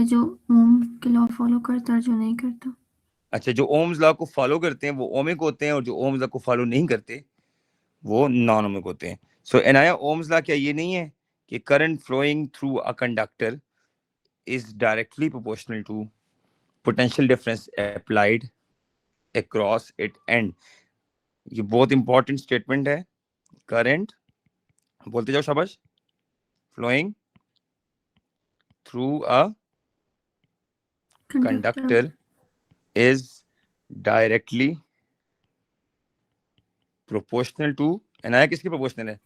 कि जो ओम के लॉ फॉलो करता है जो नहीं करता। अच्छा, जो ओम्स लॉ को फॉलो करते हैं वो ओमिक होते हैं और जो ओम्स लॉ को फॉलो नहीं करते वो नॉन ओमिक होते हैं। सो एनाया ओम्स लॉ क्या ये नहीं है कि current flowing through a conductor is directly proportional to potential difference applied across it end. ये बहुत इंपॉर्टेंट स्टेटमेंट है। करंट, बोलते जाओ शाबाश, flowing through a conductor conductor is directly proportional to, Anaya किसकी प्रोपोर्शनल है?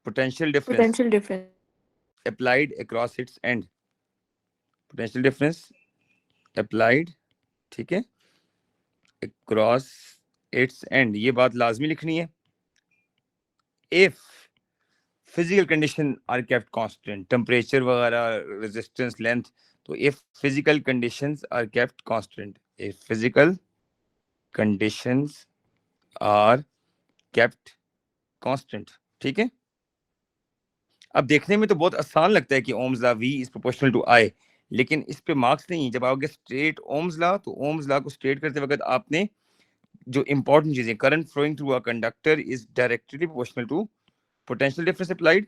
Potential difference Potential difference. applied across its end, potential difference applied, ठीक है, across its end, ये बात लाजमी लिखनी है। if physical condition are kept constant, temperature वगैरह, रेजिस्टेंस, लेंथ, तो if physical conditions are kept constant, if physical conditions are kept constant, ठीक है। अब देखने में तो बहुत आसान लगता है कि Ohm's law V is proportional to I, लेकिन इस पे मार्क्स नहीं। जब आओगे स्ट्रेट ओम्स लॉ, तो ओम्स लॉ को स्ट्रेट करते वक्त आपने जो इंपॉर्टेंट चीजें, current flowing through a conductor is directly proportional to potential difference applied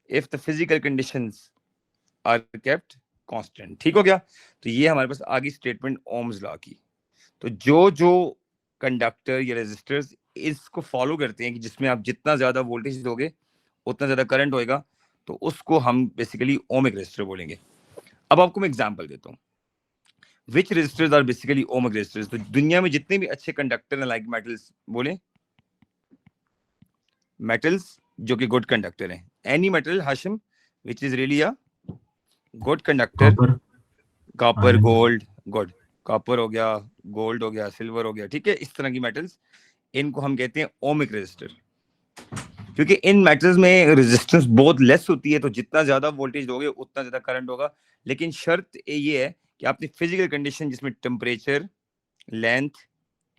if the physical conditions are kept constant. ठीक हो गया? तो ये हमारे पास आगे स्टेटमेंट ओम्स लॉ की। तो जो जो कंडक्टर या रेजिस्टर्स इसको फॉलो करते हैं कि जिसमें आप जितना ज्यादा वोल्टेज दोगे उतना ज्यादा करंट होएगा, तो उसको हम बेसिकली ओमिक रेजिस्टर बोलेंगे। अब आपको मैं एग्जांपल देता हूँ। Which resistors are basically ohmic resistors? तो दुनिया में जितने भी अच्छे कंडक्टर हैं, लाइक मेटल्स, बोले मेटल्स जो कि गुड कंडक्टर हैं। Any metal Hashim which is really a good conductor? Copper, copper, iron. Gold, good. Copper हो गया, गोल्ड हो गया, सिल्वर हो गया, ठीक है। इस तरह की मेटल्स, इनको हम कहते हैं ओमिक रेजिस्टर, क्योंकि इन मेटल्स में रेजिस्टेंस बहुत लेस होती है, तो जितना ज्यादा वोल्टेज दोगे उतना ज्यादा करंट होगा। लेकिन शर्त ये है कि आपने फिजिकल कंडीशन जिसमें temperature, length,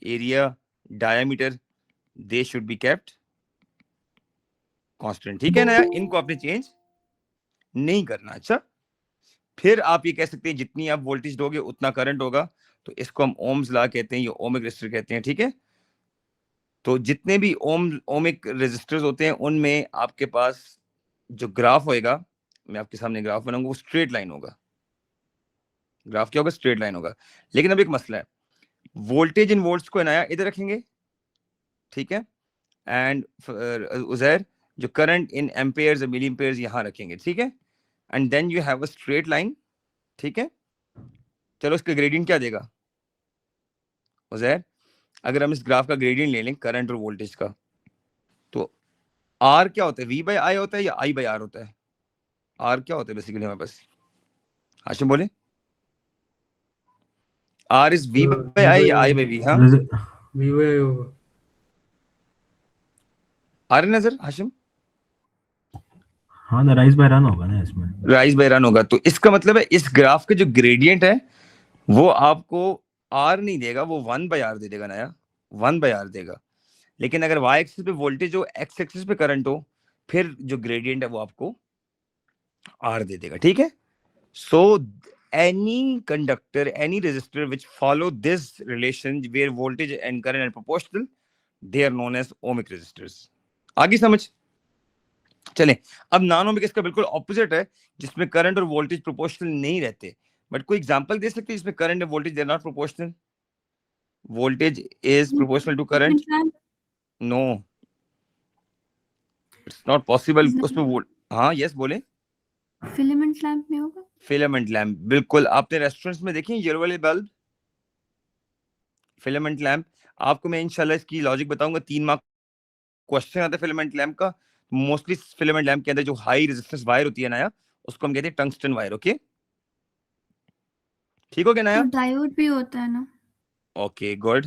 area, diameter, they should be kept constant, ठीक है ना? इनको आपने चेंज नहीं करना। अच्छा, फिर आप ये कह सकते हैं जितनी आप वोल्टेज दोगे उतना करंट होगा, तो इसको हम ओम्स लॉ कहते हैं, ये ओमिक रेजिस्टर कहते हैं, ठीक है। तो जितने भी ओमिक रेजिस्टर्स होते हैं उनमें आपके पास जो ग्राफ होएगा, मैं आपके सामने ग्राफ बनाऊंगा, वो स्ट्रेट लाइन होगा। ग्राफ क्या होगा? स्ट्रेट लाइन होगा। लेकिन अब एक मसला है, वोल्टेज इन वोल्ट्स को बनाया इधर रखेंगे, ठीक है, एंड उजैर जो करंट इन एम्पेयर्स और मिली एम्पेयर्स यहां रखेंगे, ठीक है, and then you have a straight line, ठीक है। चलो इसका ग्रेडियंट क्या देगा उजैर? अगर हम इस ग्राफ का ग्रेडियंट ले लें करंट और वोल्टेज का, तो आर क्या होता है? V बाय आई होता है या I बाय आर होता है? आर क्या होता है बेसिकली हमारे पास? हाशिम बोले। आर इज V बाय आई या I बाय V? हाँ, वी होगा। आ रहे नजर हाशिम? हाँ ना, राइज बाय रन होगा ना इसमें। राइज बाय रन होगा। तो इसका मतलब है इस ग्राफ के जो ग्रेडियंट है वो आपको आर नहीं देगा, वो 1 बाय आर दे देगा, नया 1 बाय आर देगा। लेकिन अगर वाई एक्सिस पे वोल्टेज हो, एक्स एक्सिस पे करंट हो, फिर जो ग्रेडियंट है वो आपको आर दे देगा, ठीक है। सो any conductor, any resistor which follow this relation where voltage and current are proportional, they are known as ohmic resistors. आगे समझ चलें। अब नॉन ओमिक इसका बिल्कुल ऑपोजिट है, जिसमें करंट और वोल्टेज प्रोपोर्शनल नहीं रहते। बट कोई एग्जांपल दे सकते हैं जिसमें करंट और voltage they are not proportional? Voltage is proportional to current? No, it's not possible. उसमें हाँ, यस बोले। फिलामेंट लैंप में होगा। फिलामेंट लैंप, बिल्कुल। आपने रेस्टोरेंट्स में देखे येलो वाले बल्ब, फिलामेंट लैंप? आपको मैं इंशाल्लाह इसकी लॉजिक बताऊंगा। 3 मार्क क्वेश्चन आता है फिलामेंट लैंप का। मोस्टली फिलामेंट लैंप के अंदर जो हाई रेजिस्टेंस वायर होती है नया, उसको हम कहते हैं टंगस्टन वायर। ओके, ठीक हो गया नया? तो डायोड भी होता है ना? Okay, good.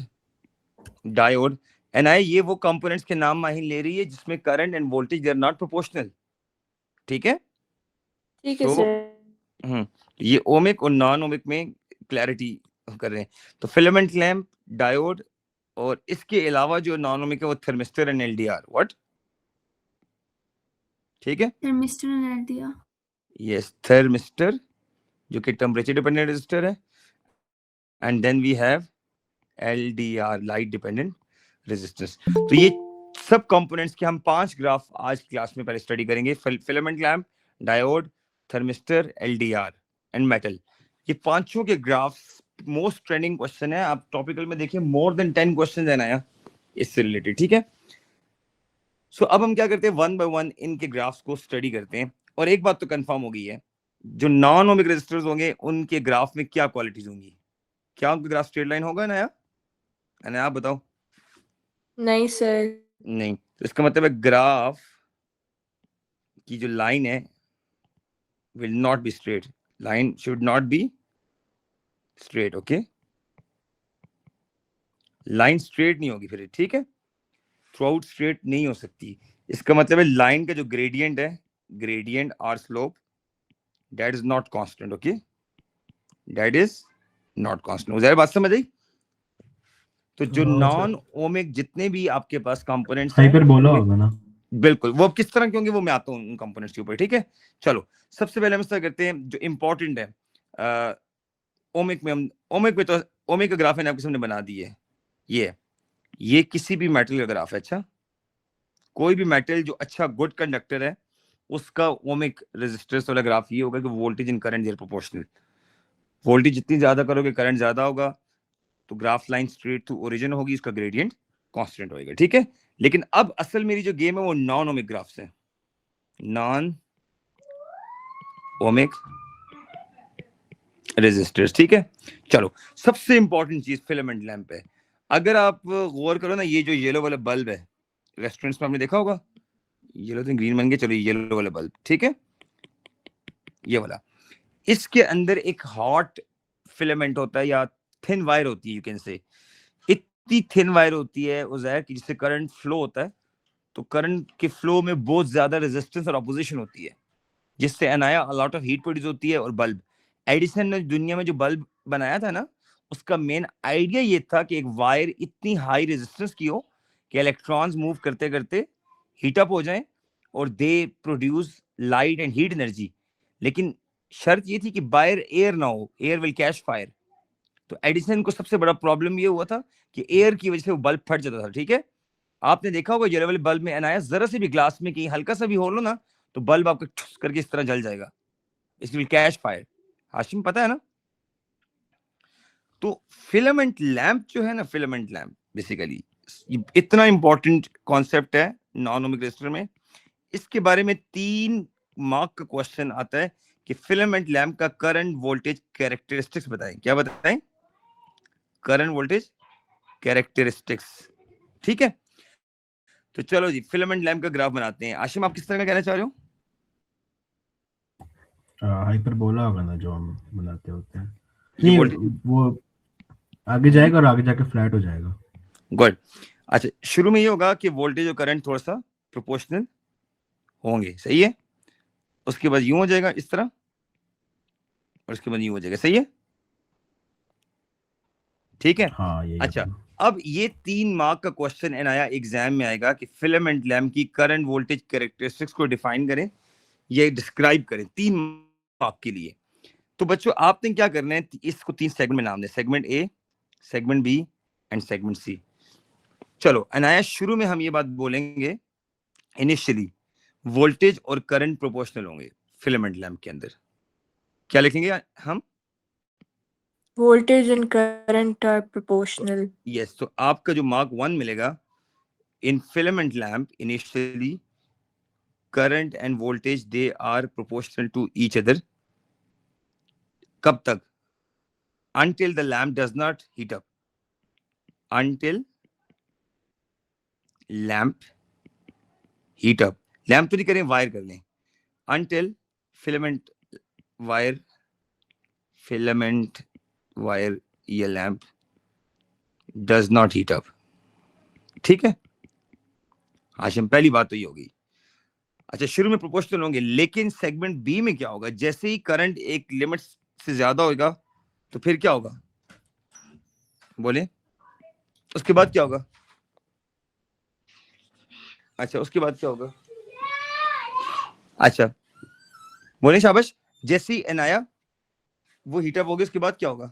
डायोड, एनआई, ये वो कंपोनेंट्स के नाम माहिन ले रही है जिसमें current and voltage they are not proportional, ठीक है। ठीक है सो सर। ये ओमिक और नॉन ओमिक में क्लैरिटी कर रहे हैं। तो फिलामेंट लैंप, डायोड, और इसके अलावा जो नॉन ओमिक है वो थर्मिस्टर एंड एलडीआर। व्हाट? ठीक है, thermistor and LDR. Yes, thermistor जो कि टेम्परेचर डिपेंडेंट रेजिस्टर है, and then we have LDR, light dependent resistance. तो ये सब कंपोनेंट्स के हम 5 ग्राफ आज क्लास में पहले स्टडी करेंगे। Filament lamp, diode, thermistor, LDR and metal. ये पांचों के ग्राफ्स मोस्ट ट्रेंडिंग क्वेश्चन है। आप टॉपिकल में देखिए मोर देन 10 क्वेश्चन है नया इससे रिलेटेड, ठीक है। सो अब हम क्या करते हैं, वन बाय वन इनके ग्राफ्स को स्टडी करते हैं। और एक बात तो कंफर्म हो गई है, जो नॉन ओमिक रेजिस्टर्स होंगे उनके ग्राफ में क्या क्वालिटीज होंगी? क्या उनका ग्राफ स्ट्रेट लाइन होगा नया? आप बताओ। नहीं सर। नहीं, तो इसका मतलब है ग्राफ की जो लाइन है will not be straight, line should not be straight, okay. Line straight नहीं होगी फिर, ठीक है, थ्रू आउट स्ट्रेट नहीं हो सकती। इसका मतलब है लाइन का जो ग्रेडियंट है, ग्रेडियंट और slope, that is not constant, okay, that is not constant. जाहिर बात समझ आई? तो जो नॉन ओमिक जितने भी आपके पास कंपोनेंट्स हैं, हाइपर बोला होगा ना? बिल्कुल, वो किस तरह के होंगे वो मैं आता हूँ उन कंपोनेंट्स के ऊपर, ठीक है। चलो सबसे पहले हम स्टार्ट करते हैं जो इंपॉर्टेंट है ओमिक में। हम ओमिक में तो ओमिक का ग्राफ मैंने आपके सामने बना दी है, ये किसी भी मेटल का ग्राफ है। अच्छा, कोई भी मेटल जो अच्छा गुड कंडक्टर है उसका ओमिक रेजिस्टेंस वाला ग्राफ ये होगा कि voltage and current they're proportional. Voltage जितनी ज्यादा करोगे करंट ज्यादा होगा, तो graph line straight to origin होगी, इसका ग्रेडियंट कांस्टेंट होएगा, ठीक है। लेकिन अब असल मेरी जो गेम है वो नॉन ओमिक ग्राफ्स है, नॉन ओमिक रेजिस्टर्स, ठीक है। चलो सबसे इंपॉर्टेंट चीज फिलामेंट लैंप है। अगर आप गौर करो ना, ये जो येलो वाला बल्ब है रेस्टोरेंट्स में आपने देखा होगा, येलो तो ग्रीन बन गया, चलो येलो वाला बल्ब, ठीक है, ये वाला, इसके अंदर एक हॉट फिलामेंट होता है या थिन वायर होती है, यू कैन से। इतनी थिन वायर होती है उज़ैर कि जिससे करंट फ्लो होता है, तो करंट के फ्लो में बहुत ज्यादा रेजिस्टेंस और अपोजिशन होती है, जिससे Anaya lot of heat produce होती है। और बल्ब, एडिसन ने दुनिया में जो बल्ब बनाया था ना, उसका मेन आइडिया ये था कि एक वायर इतनी हाई रेजिस्टेंस की हो कि इलेक्ट्रॉन्स मूव करते करते हीट अप हो जाएं और they produce light and heat energy. लेकिन शर्त ये थी कि बाहर एयर ना हो, एयर विल कैच फायर। तो एडिसन को सबसे बड़ा प्रॉब्लम ये हुआ था कि एयर की वजह से वो बल्ब फट जाता था, ठीक है। आपने देखा होगा येलो वाले बल्ब में अनाया जरा से भी ग्लास में कहीं हल्का सा भी होल हो ना, तो बल्ब आपका ठुस करके इस तरह जल जाएगा, it will catch fire. Hashim पता है ना? तो फिलामेंट लैंप जो है ना, फिलामेंट लैंप बेसिकली इतना इंपॉर्टेंट कॉन्सेप्ट है नॉन ओमिक रेजिस्टर में। इसके बारे में 3 मार्क का क्वेश्चन आता है कि फिलामेंट लैंप का करंट वोल्टेज कैरेक्टरिस्टिक्स बताएं। क्या बताएं? करंट वोल्टेज कैरेक्टरिस्टिक्स, ठीक है। तो चलो जी फिलामेंट लैंप का ग्राफ बनाते हैं। आशिम आप किस तरह का कहना चाह रहे हो? हाइपर बोला होगा ना जो हम बनाते होते हैं। ये नहीं, वोल्टेज वो आगे जाएगा और आगे जाके फ्लैट हो जाएगा। गुड। अच्छा, शुरू में ये होगा कि वोल्टेज और करंट थोड़ा सा प्रोपोर्शनल होंगे, सही है। उसके बाद यूं हो जाएगा इस तरह, और उसके बाद यूं हो जाएगा, सही है, ठीक है। हाँ यही अच्छा, होगा। अब ये 3 मार्क का क्वेश्चन आया एग्जाम में आएगा कि फिलामेंट लैंप की करंट वोल्टेज कैरेक्टरिस्टिक्स को डिफाइन करें, ये डिस्क्राइब करें 3 मार्क के लिए। तो बच्चों आपने क्या करना है, इसको 3 सेगमेंट में नाम दें, segment A, segment B and segment C. चलो अनाया, शुरू में हम ये बात बोलेंगे इनिशियली वोल्टेज और करंट प्रोपोर्शनल होंगे फिलामेंट लैंप के अंदर। क्या लिखेंगे हम? Voltage and current are proportional. Yes, तो आपका जो मार्क 1 मिलेगा, in filament lamp initially current and voltage they are proportional to each other. कब तक? Until the lamp does not heat up. Until lamp heat up. Lamp तो नहीं करें, wire कर लें। Until filament wire ये lamp does not heat up, ठीक है। हाशिम पहली बात तो ये होगी। अच्छा, शुरू में प्रोपोर्शनल होंगे, लेकिन सेगमेंट बी में क्या होगा, जैसे ही करंट एक लिमिट से ज्यादा होगा तो फिर क्या होगा, बोले? उसके बाद क्या होगा? अच्छा, उसके बाद क्या होगा? अच्छा बोले शाबाश। जैसे ही एन आया वो हीट अप हो गया, उसके बाद क्या होगा?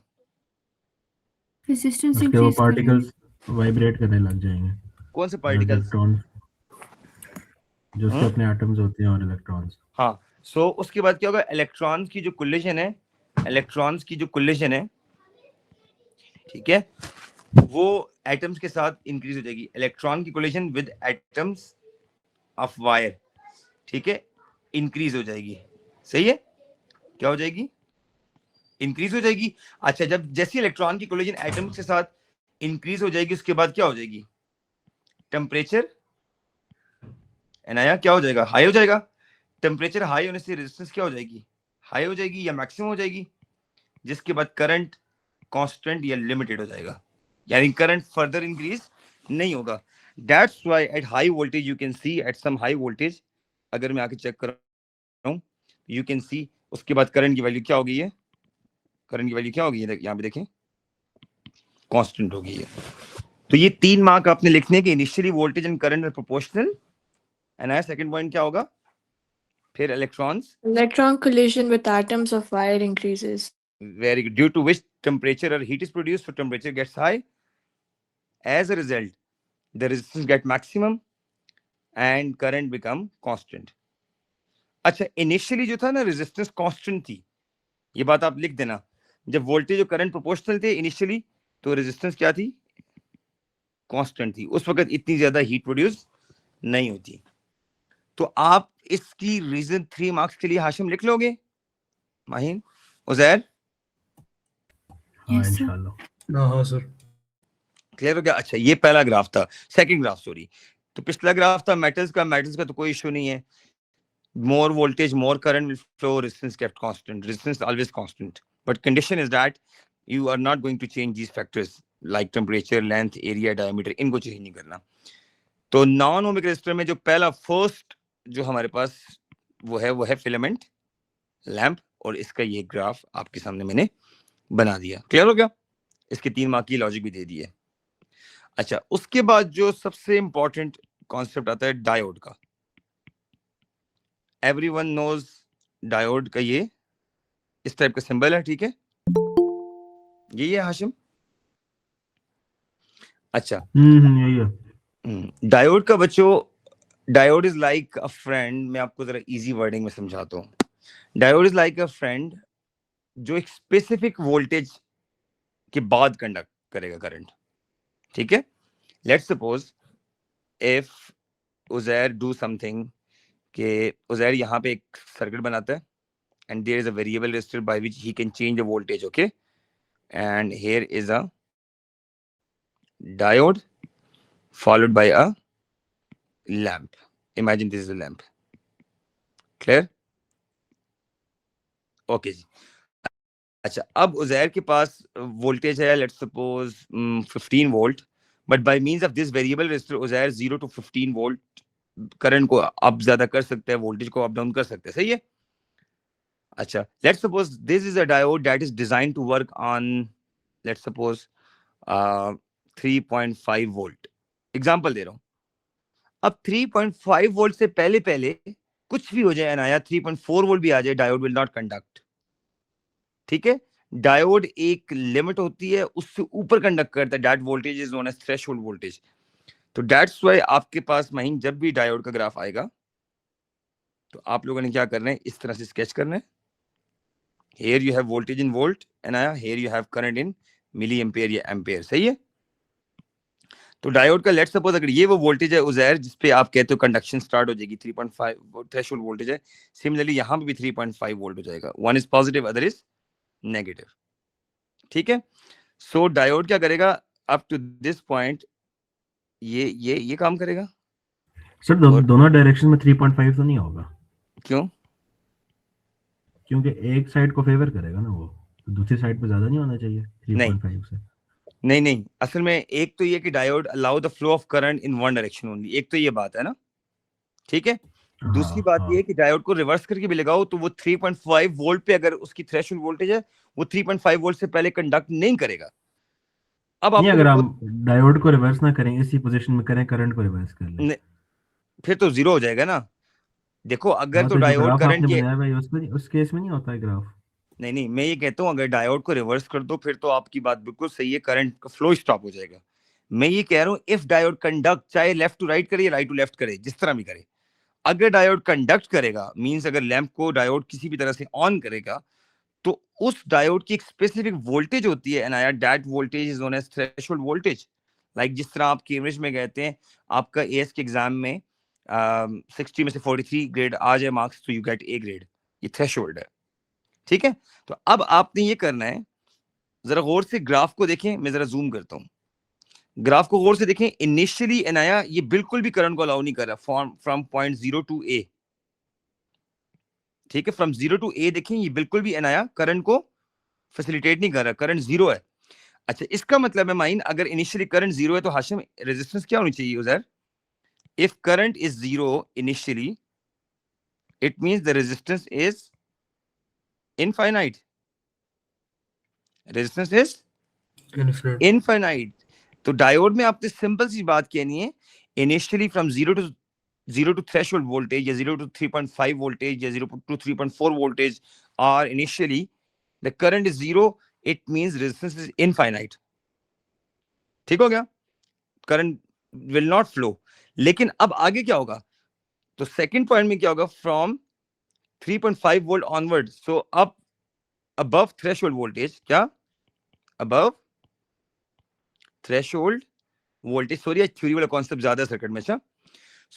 रेजिस्टेंस उसके वो इंक्रीज करेंगे। पार्टिकल्स वाइब्रेट करने लग जाएंगे, कौन से जो पार्टिकल्स? इलेक्ट्रॉन, जो उसके अपने एटम्स होते हैं और इलेक्ट्रॉन्स। हाँ, सो उसके बाद क्या होगा? इलेक्ट्रॉन्स की जो कोलिजन है, इलेक्ट्रॉन्स की जो कोलिजन है, ठीक है, वो एटम्स के साथ इंक्रीज हो जाएगी। इलेक्ट्रॉन की collision with atoms of wire, ठीक है, इंक्रीज हो जाएगी। सही है? क्या हो जाएगी? इंक्रीज हो जाएगी। अच्छा, जब जैसे इलेक्ट्रॉन की कोलिजन एटम्स के साथ इंक्रीज हो जाएगी, उसके बाद क्या हो जाएगी? टेम्परेचर एनाया क्या हो जाएगा? हाई हो जाएगा। टेम्परेचर हाई होने से रेजिस्टेंस क्या हो जाएगी? हाई हो जाएगी या मैक्सिमम हो जाएगी, जिसके बाद करंट कांस्टेंट या लिमिटेड हो जाएगा, यानी करंट फर्दर इंक्रीज नहीं होगा। That's why at high voltage you can see, at some high voltage, अगर मैं आके चेक कर रहा हूं, यू कैन सी उसके बाद करंट की वैल्यू क्या हो गई है? करंट की वैल्यू क्या हो गई है? यहाँ पे देखें, कांस्टेंट हो गई है। तो ये 3 मार्क आपने लिखने के, initially voltage and current are proportional. And आया सेकंड पॉइंट क्या होगा? फिर electrons, Electron collision with atoms of wire increases. very good, due to which temperature or heat is produced, so temperature gets high. As a result, the resistance get maximum and current become constant. अच्छा, initially जो था ना resistance constant थी, ये बात आप लिख देना। जब वोल्टेज और करंट प्रोपोर्शनल थे इनिशियली, तो रेजिस्टेंस क्या थी? कांस्टेंट थी। उस वक्त इतनी ज्यादा हीट प्रोड्यूस नहीं होती। तो आप इसकी रीजन 3 मार्क्स के लिए हाशिम लिख लोगे? माहिन, उजैर, हाँ Yes, sir. इंशाल्लाह। हाँ सर। क्लियर हो गया? अच्छा, ये पहला ग्राफ था। सेकंड ग्राफ, सॉरी, तो पिछला ग्राफ था मेटल्स का। मेटल्स का तो कोई इशू नहीं है, more voltage, more current will flow, resistance kept constant, resistance always constant, but condition is that you are not going to change these factors like temperature, length, area, diameter, इनको change नहीं करना। तो non ohmic resistor में जो पहला first जो हमारे पास वो है फिलामेंट लैंप, और इसका ये ग्राफ आपके सामने मैंने बना दिया। क्लियर हो गया? इसके 3 मार्क की लॉजिक भी दे दी है। अच्छा, उसके बाद जो सबसे इंपॉर्टेंट कॉन्सेप्ट आता है डायोड का। एवरीवन नोज डायोड का ये इस टाइप का सिंबल है, ठीक है, यही है हाशिम? अच्छा, यही है। डायोड का बच्चों, diode is like a friend. मैं आपको जरा इजी वर्डिंग में समझाता हूँ। Diode is like a friend जो एक स्पेसिफिक वोल्टेज के बाद कंडक्ट करेगा करंट, ठीक है। Let's suppose if Uzair do something, कि उजैर यहाँ पे एक सर्किट बनाता है and there is a variable resistor by which he can change the voltage, okay, and here is a diode followed by a lamp. Imagine this is a lamp. Clear? Okay जी। अच्छा, अब उजैर के पास voltage है let's suppose 15 volt, but by means of this variable resistor Uzair 0 to 15 volt current को up ज्यादा कर सकते हैं, वोल्टेज को अप डाउन कर सकते हैं। सही है? अच्छा, let's suppose this is a diode that is designed to work on, let's suppose 3.5 volt. Example दे रहा हूं। अब 3.5 वोल्ट से पहले पहले कुछ भी हो जाए अनाया, 3.4 वोल्ट भी आ जाए, डायोड विल नॉट कंडक्ट। ठीक है? डायोड एक लिमिट होती है, उससे ऊपर कंडक्ट करता है। That voltage is known as threshold voltage. तो दैट्स व्हाई आपके पास महीन जब भी डायोड का ग्राफ आएगा तो आप लोगों ने क्या करना है, इस तरह से स्केच करना है। Here you have voltage in volt, and here you have current in milliampere या एम्पेयर। सही है? तो डायोड का लेट्स सपोज अगर ये वो वोल्टेज है उजैर जिस पे आप कहते हो कंडक्शन स्टार्ट हो जाएगी, 3.5 थ्रेशोल्ड वोल्टेज है। सिमिलरली यहाँ पे भी 3.5 वोल्ट हो जाएगा। One is positive, other is negative. ठीक है? सो डायोड क्या करेगा अप टू दिस पॉइंट, ये काम करेगा। सर दोनों डायरेक्शन में 3.5 तो नहीं होगा? क्यों? क्योंकि एक साइड को फेवर करेगा ना वो, तो दूसरी साइड पे ज्यादा नहीं होना चाहिए 3.5 से। नहीं, असल में एक तो ये कि diode allow the flow of current in one direction only, एक तो ये बात है ना। ठीक है? दूसरी बात ये है कि डायोड को रिवर्स करके भी लगाओ तो वो 3.5 वोल्ट पे अगर उसकी थ्रेशोल्ड वोल्टेज है, वो 3.5 वोल्ट से पहले कंडक्ट नहीं करेगा। अब नहीं, आपको अगर हम डायोड को रिवर्स ना करें, इसी पोजीशन में करें, करंट को रिवर्स कर लें, फिर तो जीरो हो जाएगा ना। देखो अगर हाँ, तो जो डायोड ग्राफ करंट आपने के बनाया भाई उसमें, उस केस में नहीं होता है ग्राफ। नहीं, मैं ये कहता हूँ अगर डायोड को रिवर्स कर दो फिर तो आपकी बात बिल्कुल सही है, करंट का फ्लो स्टॉप हो जाएगा। मैं ये कह रहा हूँ इफ डायोड कंडक्ट, चाहे लेफ्ट टू राइट करे या राइट टू लेफ्ट करे, जिस तरह भी करे, अगर डायोड कंडक्ट करेगा मींस अगर लैंप को डायोड किसी भी तरह से ऑन करेगा तो उस डायोड की एक स्पेसिफिक वोल्टेज होती है, and that voltage is known as threshold voltage. Like जिस तरह आप कैम्ब्रिज में कहते हैं आपका एएस के एग्जाम में 60 में से 43 ग्रेड आ जाए मार्क्स तो यू गेट ए ग्रेड, ये थ्रेशोल्ड है। ठीक है, तो अब आपने ये करना है, जरा गौर से ग्राफ को देखें, मैं जरा जूम करता हूं, ग्राफ को गौर से देखें। इनिशियली एनाया ये बिल्कुल भी करंट को अलाउ नहीं कर रहा फ्रॉम पॉइंट 0 टू ए। ठीक है, फ्रॉम 0 टू ए देखें, ये बिल्कुल भी एनाया करंट को फैसिलिटेट नहीं कर रहा, करंट जीरो है। अच्छा, इसका मतलब है माइन अगर इनिशियली करंट जीरो है तो हाशिम रेजिस्टेंस क्या होनी चाहिए उधर? If current is zero initially it means the resistance is infinite, resistance is infinite. तो डायोड में आपने सिंपल सी बात कहनी है, initially from 0 to threshold voltage या 0 to 3.5 voltage या 0 to 3.4 voltage or initially the current is zero, it means resistance is infinite। ठीक हो गया, करंट विल नॉट फ्लो। लेकिन अब आगे क्या होगा, तो सेकंड पॉइंट में क्या होगा, from 3.5 volt onward, so up above threshold voltage, क्या above threshold voltage, sorry theory वाला कॉन्सेप्ट ज्यादा सर्किट में। अच्छा,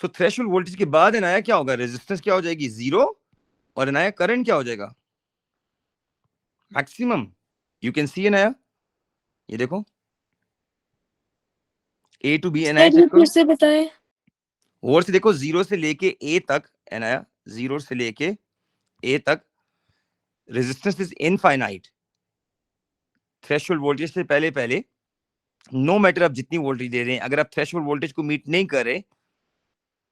सो थ्रेशोल्ड वोल्टेज के बाद एनाया क्या होगा, रेजिस्टेंस क्या हो जाएगी जीरो, और एनाया करंट क्या हो जाएगा मैक्सिमम। यू कैन सी एनाया, ये देखो ए टू बी एनाया सर ये चेक करो फिर से बताएं। और से देखो, जीरो से लेके ए तक एनाया, जीरो से लेके ए तक resistance is infinite. Threshold voltage से पहले पहले नो मैटर आप जितनी वोल्टेज दे रहे हैं, अगर आप थ्रेशोल्ड वोल्टेज को मीट नहीं कर रहे,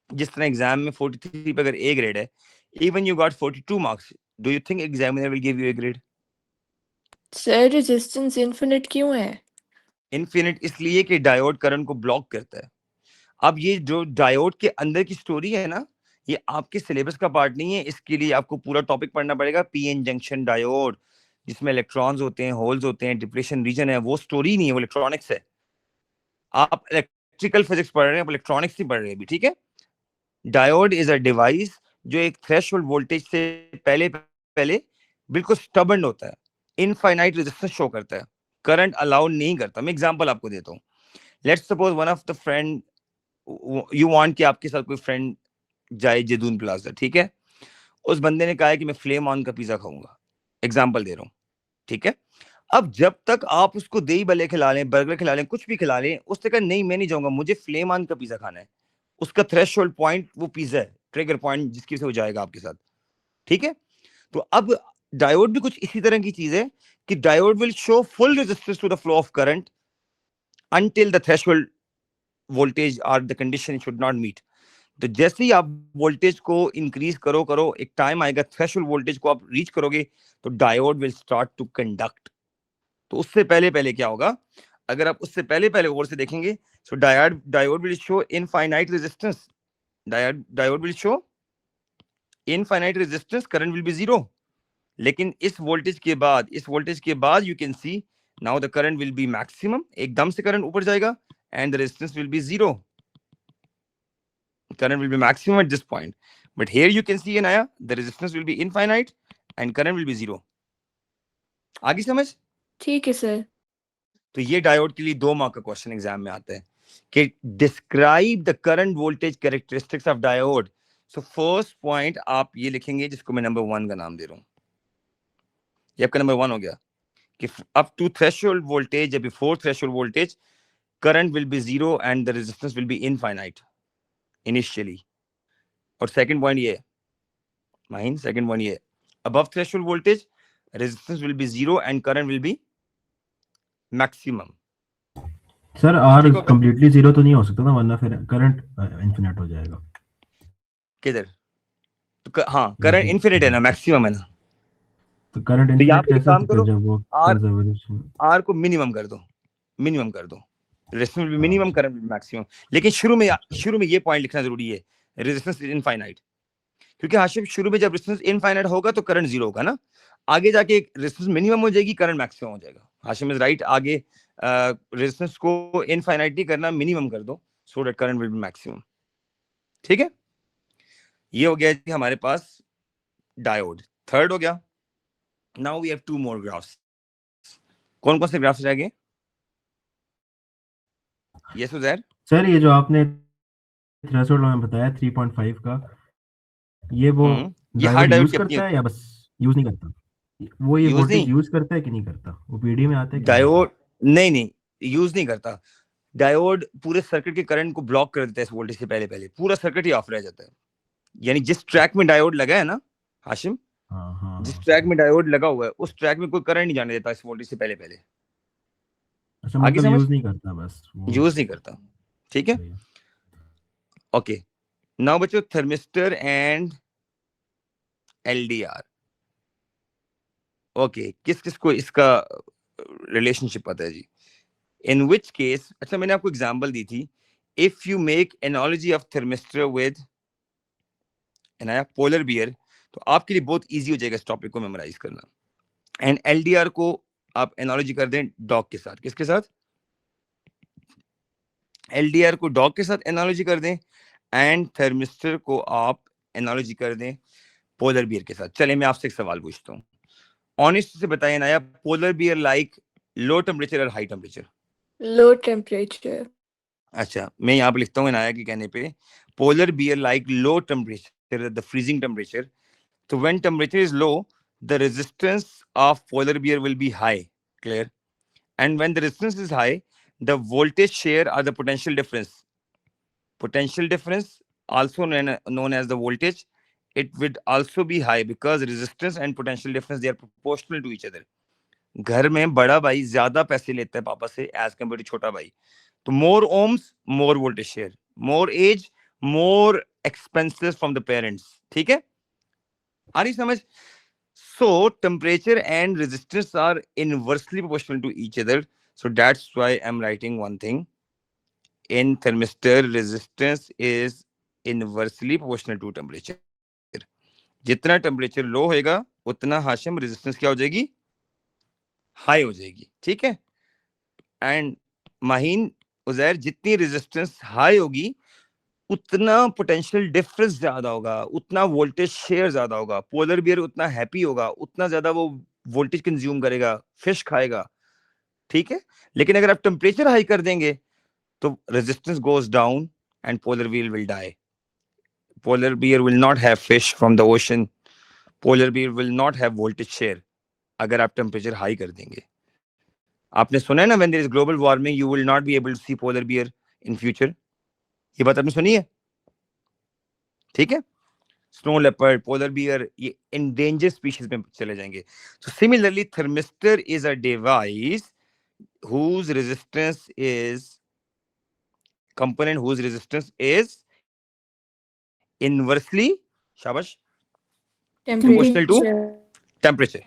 जिस तरह एग्जाम में 43 पे अगर ए ग्रेड है, even you got 42 marks, do you think examiner will give U A grade? Sir resistance infinite क्यों है? इनफिनिट इसलिए कि डायोड करंट को ब्लॉक करता है। अब ये जो डायोड के अंदर की स्टोरी है ना, ये आपके सिलेबस का पार्ट नहीं है, इसके लिए आपको पूरा टॉपिक पढ़ना पड़ेगा। पीएन जंक्शन डायोड, जिसमें इलेक्ट्रॉन्स होते हैं, होल्स होते हैं, डिप्लेशन रीजन है, वो स्टोरी नहीं है, वो इलेक्ट्रॉनिक्स है। आप इलेक्ट्रिकल फिजिक्स पढ़ रहे हैं, आप इलेक्ट्रॉनिक्स नहीं पढ़ रहे अभी। ठीक है, डायोड इज अ डिवाइस जो एक थ्रेशोल्ड वोल्टेज से पहले पहले बिल्कुल स्टबर्न होता है, इनफाइनाइट रेजिस्टेंस शो करता है, करंट अलाउ नहीं करता। मैं एग्जांपल आपको देता हूँ। Let's suppose one of the friend, you want कि आपके साथ कोई फ्रेंड जाए जैतून प्लाजा, ठीक है, उस बंदे ने कहा है कि मैं फ्लेम ऑन का पिज्जा खाऊंगा, एग्जांपल दे रहा हूँ। ठीक है, अब जब तक आप उसको दही भल्ले खिला लें, बर्गर खिला लें, कुछ भी खिला लें, उसने कहा नहीं मैं नहीं जाऊंगा, मुझे फ्लेम ऑन का पिज्जा खाना है, उसका थ्रेशोल्ड पॉइंट वो पिज्जा है, ट्रिगर पॉइंट जिसकी वजह से हो जाएगा आपके साथ। ठीक है, तो अब डायोड भी कुछ इसी तरह की चीज है कि diode will show full resistance to the flow of current until the threshold voltage or the condition should not meet। तो जैसे ही आप वोल्टेज को इंक्रीज करो, एक टाइम आएगा थ्रेशोल्ड वोल्टेज को आप रीच करोगे तो diode will start to conduct. तो उससे पहले पहले क्या होगा, अगर आप उससे पहले पहले और से देखेंगे, so diode will show infinite resistance, diode will show infinite resistance, current will be zero. लेकिन इस वोल्टेज के बाद you can see now the current will be maximum, एकदम से करंट ऊपर जाएगा and the resistance will be zero, current will be maximum at this point, but here you can see Anaya, the resistance will be infinite and current will be zero। आगे समझ? ठीक है sir. तो ये diode के लिए 2 mark का question exam में आता है कि describe the current voltage characteristics of diode. So first point आप ये लिखेंगे जिसको मैं नंबर 1 का नाम दे रहा हूं, ये आपका नंबर 1 हो गया कि अप टू थ्रेशोल्ड वोल्टेज या before threshold voltage current will be zero and the resistance will be infinite initially. और सेकंड पॉइंट ये माइन, सेकंड पॉइंट ये above threshold voltage resistance will be zero and current will be maximum. Sir are completely zero तो नहीं हो सकता ना, वरना फिर करंट इनफिनिट हो जाएगा। किधर? तो हाँ, करंट इनफिनिट है ना, मैक्सिमम है ना। तो करंट तो यहाँ इनफिनिट पे कैसे काम हो सकता करो, है जब वो कंजर्वेशन आर को मिनिमम कर दो, resistance will B minimum, current will be maximum. लेकिन शुरू में ये पॉइंट लिखना जरूरी है, रेजिस्टेंस इज इनफाइनाइट, क्योंकि हाशिम शुरू में जब रेजिस्टेंस इनफाइनाइट होगा तो करंट जीरो होगा ना। आगे जाके रेजिस्टेंस मिनिमम हो जाएगी, करंट मैक्सिमम हो जाएगा। हाशिम इज राइट, आगे रेजिस्टेंस को इनफाइनाइटली करना, मिनिमम कर दो so that current will be maximum. ठीक है, ये हो गया जी हमारे पास डायोड। थर्ड हो गया। Now we have two more graphs. कौन कौन से ग्राफ्स रह गए? यस उजैर। सर ये जो आपने थ्रेशोल्ड में बताया 3.5 का, ये वो ये हर डायोड डायोड यूज की अपनी करता है या बस यूज नहीं करता? वो ये यूज वोल्टेज नहीं, यूज करता है कि नहीं करता? वो पीडी में आता है कि नहीं आता? डायोड नहीं यूज नहीं करता। डायोड पूरे सर्किट के करंट को ब्लॉक कर देता है इस वोल्टेज से पहले पहले, पूरा सर्किट ही ऑफ रह जाता है। यानी जिस ट्रैक में डायोड लगा है ना हाशिम, हाँ हाँ जिस हाँ। ट्रैक में डायोड लगा हुआ है उस ट्रैक में कोई करंट नहीं जाने देता इस वोल्टेज से पहले पहले। अच्छा, आगे मतलब समझ? यूज नहीं करता, बस वो यूज नहीं करता। ठीक है, सही है। ओके। नाउ बच्चों, थर्मिस्टर एंड एलडीआर। ओके, किस किस को इसका रिलेशनशिप पता है जी? इन विच केस, अच्छा मैंने आपको एग्जांपल दी थी, if you make analogy of thermistor with an polar bear, तो आपके लिए बहुत इजी हो जाएगा इस टॉपिक को मेमोराइज करना। एंड एलडीआर को आप एनालॉजी कर दें डॉग के साथ। किसके साथ? एलडीआर को डॉग के साथ एनालॉजी कर दें, एंड थर्मिस्टर को आप एनालॉजी कर दें पोलर बियर के साथ। चले मैं आपसे एक सवाल पूछता हूँ, ऑनेस्ट से बताइए नया, polar bear like low temperature और हाई टेम्परेचर? Low temperature. अच्छा, मैं यहाँ पे लिखता हूँ इनाया के कहने पे, polar bear like low temperature the freezing temperature. तो when temperature is low, the resistance of polar bear will be high, clear? And when the resistance is high, the voltage share और the potential difference also known as the voltage, it would also be high because resistance and potential difference, they are proportional to each other. घर में बड़ा भाई ज्यादा पैसे लेता है पापा से एज कम्पेयर टू छोटा भाई, तो more ohms more voltage share, more age more expenses from the parents. ठीक है, आ रही समझ? So temperature and resistance are inversely proportional to each other, so that's why I'm writing one thing. In thermistor, resistance is inversely proportional to temperature. जितना temperature low होगा उतना Hashim resistance क्या हो जाएगी? हाई हो जाएगी। ठीक है, एंड माहीन उजैर, जितनी रेजिस्टेंस हाई होगी उतना पोटेंशियल डिफरेंस ज्यादा होगा, उतना वोल्टेज शेयर ज्यादा होगा। पोलर बियर उतना हैप्पी होगा, उतना ज्यादा वो वोल्टेज कंज्यूम करेगा, फिश खाएगा। ठीक है, लेकिन अगर आप टेम्परेचर हाई कर देंगे तो resistance goes down and polar bear will die. Polar bear will not have fish from the ocean. Polar bear will not have voltage share अगर आप टेम्परेचर हाई कर देंगे। आपने सुना है ना, when there is global warming you will not be able to see polar bear in future, ये बात आपने सुनी है? ठीक है, स्नो लेपर्ड, पोलर बियर, ये endangered species में चले जाएंगे। So similarly thermistor is a device whose resistance is component whose resistance is inversely, शाबाश, proportional to Temperature.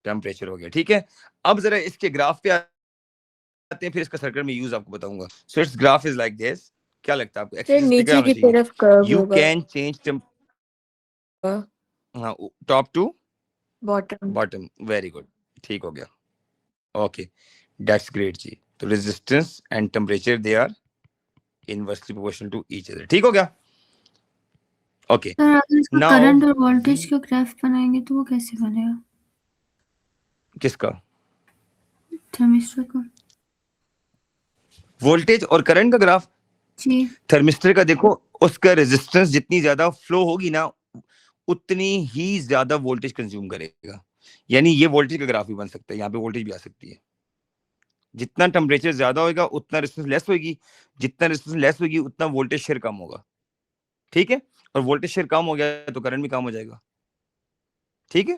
टेम्परेचर हो गया। ठीक है, अब जरा इसके ग्राफ पे आते हैं, फिर इसका सर्किट में यूज आपको बताऊंगा। So it's graph is like this. क्या लगता है आपको? Sir, एक्सिस पे क्या नीचे होना की चाहिए? तरफ कर्व यू होगा. Can change top to Bottom. Bottom, very good, ठीक हो गया। ओके, दैट्स ग्रेट जी। तो resistance and temperature they are inversely proportional to each other. ठीक हो गया, ओके। सर अगर इसका Now- करंट और वोल्टेज का ग्राफ बनाएंगे तो वो कैसे बनेगा? किसका? थर्मिस्टर का? वोल्टेज और करंट का ग्राफ? जी। थर्मिस्टर का देखो, उसका रेजिस्टेंस जितनी ज्यादा फ्लो होगी ना उतनी ही ज्यादा वोल्टेज कंज्यूम करेगा। यानी ये वोल्टेज का ग्राफ भी बन सकता है, यहाँ पे वोल्टेज भी आ सकती है। जितना टेम्परेचर ज्यादा होगा उतना रेजिस्टेंस लेस होगी, जितना रेजिस्टेंस लेस होगी उतना वोल्टेज शेयर कम होगा। ठीक है, और वोल्टेज शेयर कम हो गया तो करंट भी कम हो जाएगा। ठीक है,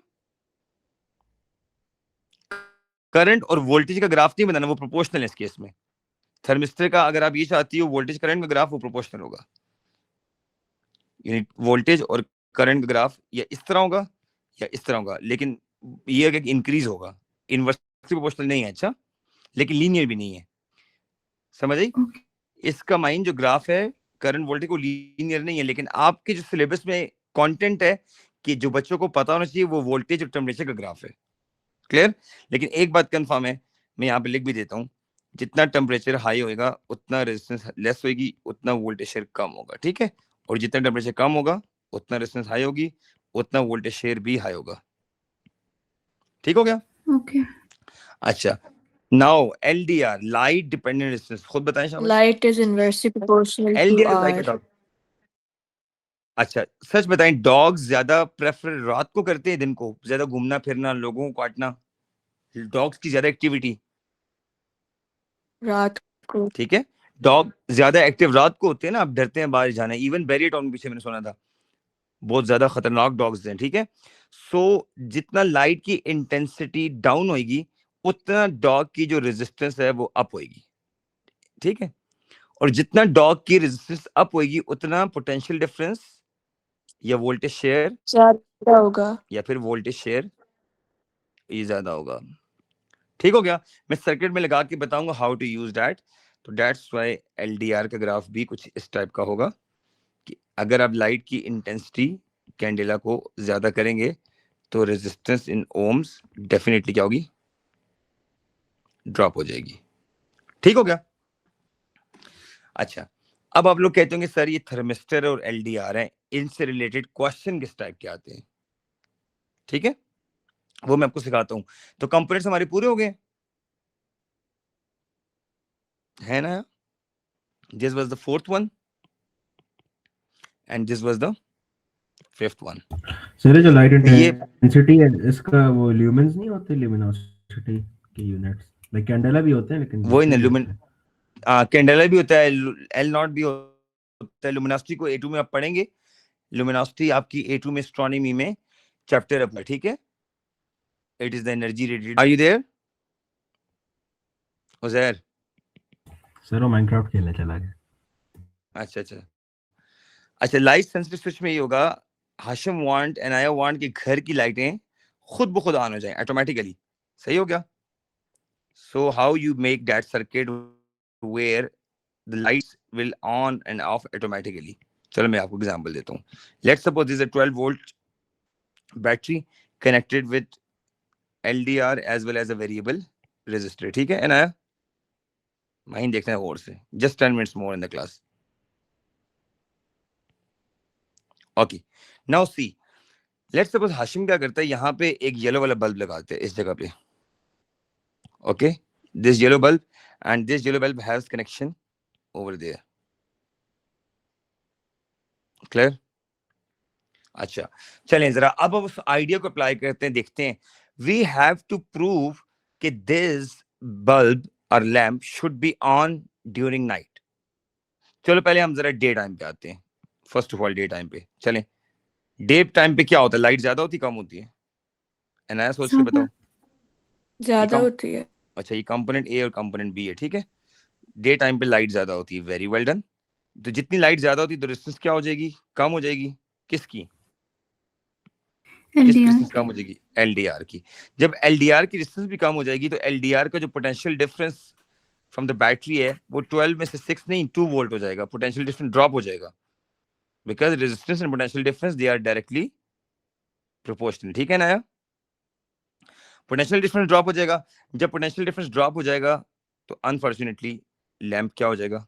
करंट और वोल्टेज का ग्राफ नहीं बनाना, वो प्रोपोर्शनल है इस केस में। थर्मिस्टर का अगर आप ये चाहती हो वोल्टेज करंट का ग्राफ, वो प्रोपोर्शनल होगा। यानी वोल्टेज और करंट का ग्राफ या इस तरह होगा या इस तरह होगा, लेकिन ये अगर इंक्रीज होगा, इनवर्सली प्रोपोर्शनल नहीं है। अच्छा, लेकिन लीनियर भी नहीं है। समझ आई? इसका माइंड जो ग्राफ है करंट वोल्टेज को लीनियर नहीं है, लेकिन आपके जो सिलेबस में कंटेंट है कि जो बच्चों को पता होना चाहिए वो वोल्टेज और टेम्परेचर का ग्राफ है। क्लियर? लेकिन एक बात कंफर्म है, मैं यहाँ पे लिख भी देता हूँ, जितना टेम्परेचर हाई होएगा उतना रेजिस्टेंस लेस होगी, उतना वोल्टेज शेयर कम होगा, ठीक है? और जितना टेम्परेचर कम होगा उतना रेजिस्टेंस हाई होगी, उतना वोल्टेज शेयर भी हाई होगा। ठीक हो गया? ओके। अच्छा, now LDR, light dependent resistance, खुद बताएं शाबाश। Light is inversely proportional to LDR like R. Dog. अच्छा, सच बताएं, डॉग्स ज्यादा प्रेफर रात को करते हैं दिन को? ज्यादा घूमना फिरना, लोगों को काटना, डॉग्स की ज्यादा एक्टिविटी, रात को। ठीक है? डॉग ज्यादा एक्टिव रात को होते हैं ना, आप डरते हैं बाहर जाना। इवन बैरियर टाउन पीछे मैंने सुना था बहुत ज्यादा खतरनाक डॉग्स हैं, ठीक है? सो जितना लाइट की इंटेंसिटी डाउन होगी उतना डॉग की जो रेजिस्टेंस है वो अप होगी, ठीक है? और जितना डॉग की रेजिस्टेंस अप होगी उतना पोटेंशियल डिफरेंस या वोल्टेज शेयर ज्यादा होगा। या फिर वोल्टेज शेयर ये ज्यादा होगा। ठीक हो गया? मैं सर्किट में लगा के बताऊंगा हाउ टू यूज दैट। तो दैट्स व्हाई एलडीआर का ग्राफ भी कुछ इस टाइप का होगा कि अगर आप लाइट की इंटेंसिटी कैंडेला को ज्यादा करेंगे तो रेजिस्टेंस इन ओम्स डेफिनेटली क्या होगी? ड्रॉप हो जाएगी। ठीक हो गया? अच्छा, अब आप लोग कहते होंगे सर ये थर्मिस्टर और एलडीआर है, इनसे रिलेटेड क्वेश्चन किस टाइप के आते हैं? ठीक है, वो मैं आपको सिखाता हूं। तो कंपोनेंट्स हमारे पूरे हो गए है ना? This was the fourth one and this was the fifth one. Sir जो लाइट ये इंटेंसिटी है इसका वो ल्यूमेंस नहीं होते, ल्यूमिनोसिटी के यूनिट्स? लाइक कैंडेला भी होते हैं लेकिन वो इन दूसरे लुमिन होते हैं। कैंडेला भी होता है, एल नॉट भी होता है। लुमिनोसिटी को A2 में आप पढ़ेंगे। लुमिनोसिटी आपकी A2 में एस्ट्रोनॉमी में चैप्टर अपना, ठीक है? It is the energy radiated. Are you there Uzair? Sir वो माइनक्राफ्ट खेलने चला गया। अच्छा अच्छा अच्छा, लाइट सेंसिटिव स्विच में ये होगा, Hashim want and I want कि घर की लाइटें खुद ब खुद ऑन हो जाएं ऑटोमेटिकली। सही हो गया? So how you make that circuit where the lights will on and off automatically? चलो मैं आपको एग्जांपल देता हूं। Let's suppose this is a 12 volt battery connected with LDR as well as a variable resistor, ठीक है? ना mind देखना है और से, just 10 minutes more in the class. Okay, now see, let's suppose Hashim क्या करता है, यहाँ पे एक येलो वाला बल्ब लगाते हैं इस जगह पे। Okay, this yellow bulb and this yellow bulb has connection over there. Clear? अच्छा, चलें जरा अब उस आइडिया को अप्लाई करते हैं, देखते हैं। We have to prove कि this bulb or lamp should be on during night. चलो पहले हम जरा डे टाइम पे आते हैं। First of all day time पे चलें। डे टाइम पे क्या होता है? लाइट ज्यादा होती कम होती है? एनाया सोच के बताओ। ज्यादा होती है। अच्छा, ये कंपोनेंट ए और कंपोनेंट बी है, ठीक है? डे टाइम पे लाइट ज्यादा होती है, वेरी वेल डन। तो जितनी लाइट ज्यादा होती है तो रेजिस्टेंस क्या हो जाएगी? कम हो जाएगी। किसकी? किसकी रेजिस्टेंस कम हो जाएगी? एलडीआर की। जब एलडीआर की रेजिस्टेंस भी कम हो जाएगी तो एलडीआर का जो potential difference from the battery है वो 12 में से 6 नहीं 2 वोल्ट हो जाएगा। पोटेंशियल डिफरेंस ड्रॉप हो जाएगा because resistance and potential difference they are directly proportional, ठीक है ना यार? पोटेंशियल डिफरेंस ड्रॉप हो जाएगा। जब पोटेंशियल डिफरेंस ड्रॉप हो जाएगा तो अनफॉर्चुनेटली लैंप क्या हो जाएगा?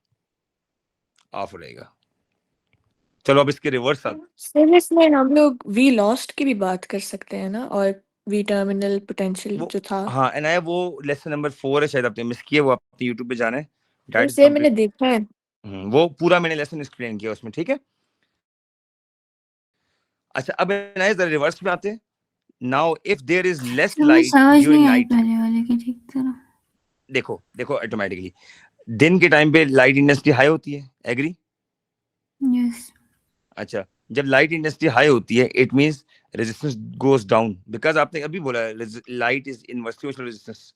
ऑफ हो जाएगा। चलो अब इसके रिवर्स आते। सर इसमें हम लोग वी लॉस्ट की भी बात कर सकते हैं ना, और वी टर्मिनल पोटेंशियल जो था। हाँ एनाया वो लेसन नंबर 4 है, शायद आपने मिस किया, वो आपने YouTube पे जाना है। दैट इज सर मैंने देखा है। वो पूरा मैंने लेसन एक्सप्लेन किया उसमें, ठीक है? अच्छा, अब एनाया जरा रिवर्स में आते हैं। Now if there is less light during night, पहले वाले की ठीक तरह देखो देखो ऑटोमेटिकली दिन के टाइम पे लाइट इंटेंसिटी हाई होती है, एग्री? यस। अच्छा, जब लाइट इंटेंसिटी हाई होती है it means resistance goes down because आपने अभी बोला light is inversely proportional resistance,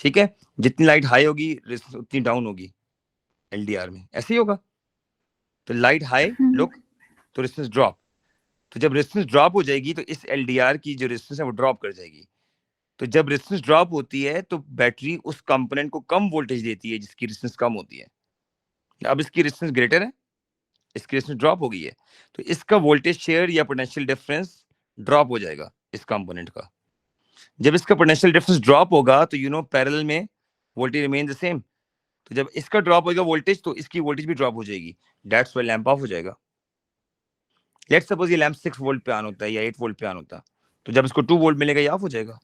ठीक है? जितनी लाइट हाई होगी रेजिस्टेंस उतनी डाउन होगी एलडीआर में, ऐसे ही होगा। तो लाइट हाई लुक तो रेजिस्टेंस ड्रॉप। तो जब रेजिस्टेंस ड्रॉप हो जाएगी तो इस एलडीआर की जो रेजिस्टेंस है वो ड्रॉप कर जाएगी। तो जब रेजिस्टेंस ड्रॉप होती है तो बैटरी उस कंपोनेंट को कम वोल्टेज देती है जिसकी रेजिस्टेंस कम होती है। अब इसकी रेजिस्टेंस ग्रेटर है, इसकी रेजिस्टेंस ड्रॉप हो गई है, तो इसका वोल्टेज शेयर या पोटेंशियल डिफरेंस ड्रॉप हो जाएगा इस कंपोनेंट का। जब इसका पोटेंशियल डिफरेंस ड्रॉप होगा तो यू नो पैरेलल में वोल्टेज रिमेन द सेम। तो जब इसका ड्रॉप होगा वोल्टेज तो इसकी वोल्टेज भी ड्रॉप हो जाएगी, दैट्स व्हाई लैंप ऑफ हो जाएगा। लेट्स सपोज ये लैंप 6 वोल्ट पे ऑन होता है या 8 वोल्ट पे ऑन होता है, तो जब इसको 2 वोल्ट मिलेगा ये ऑफ हो जाएगा।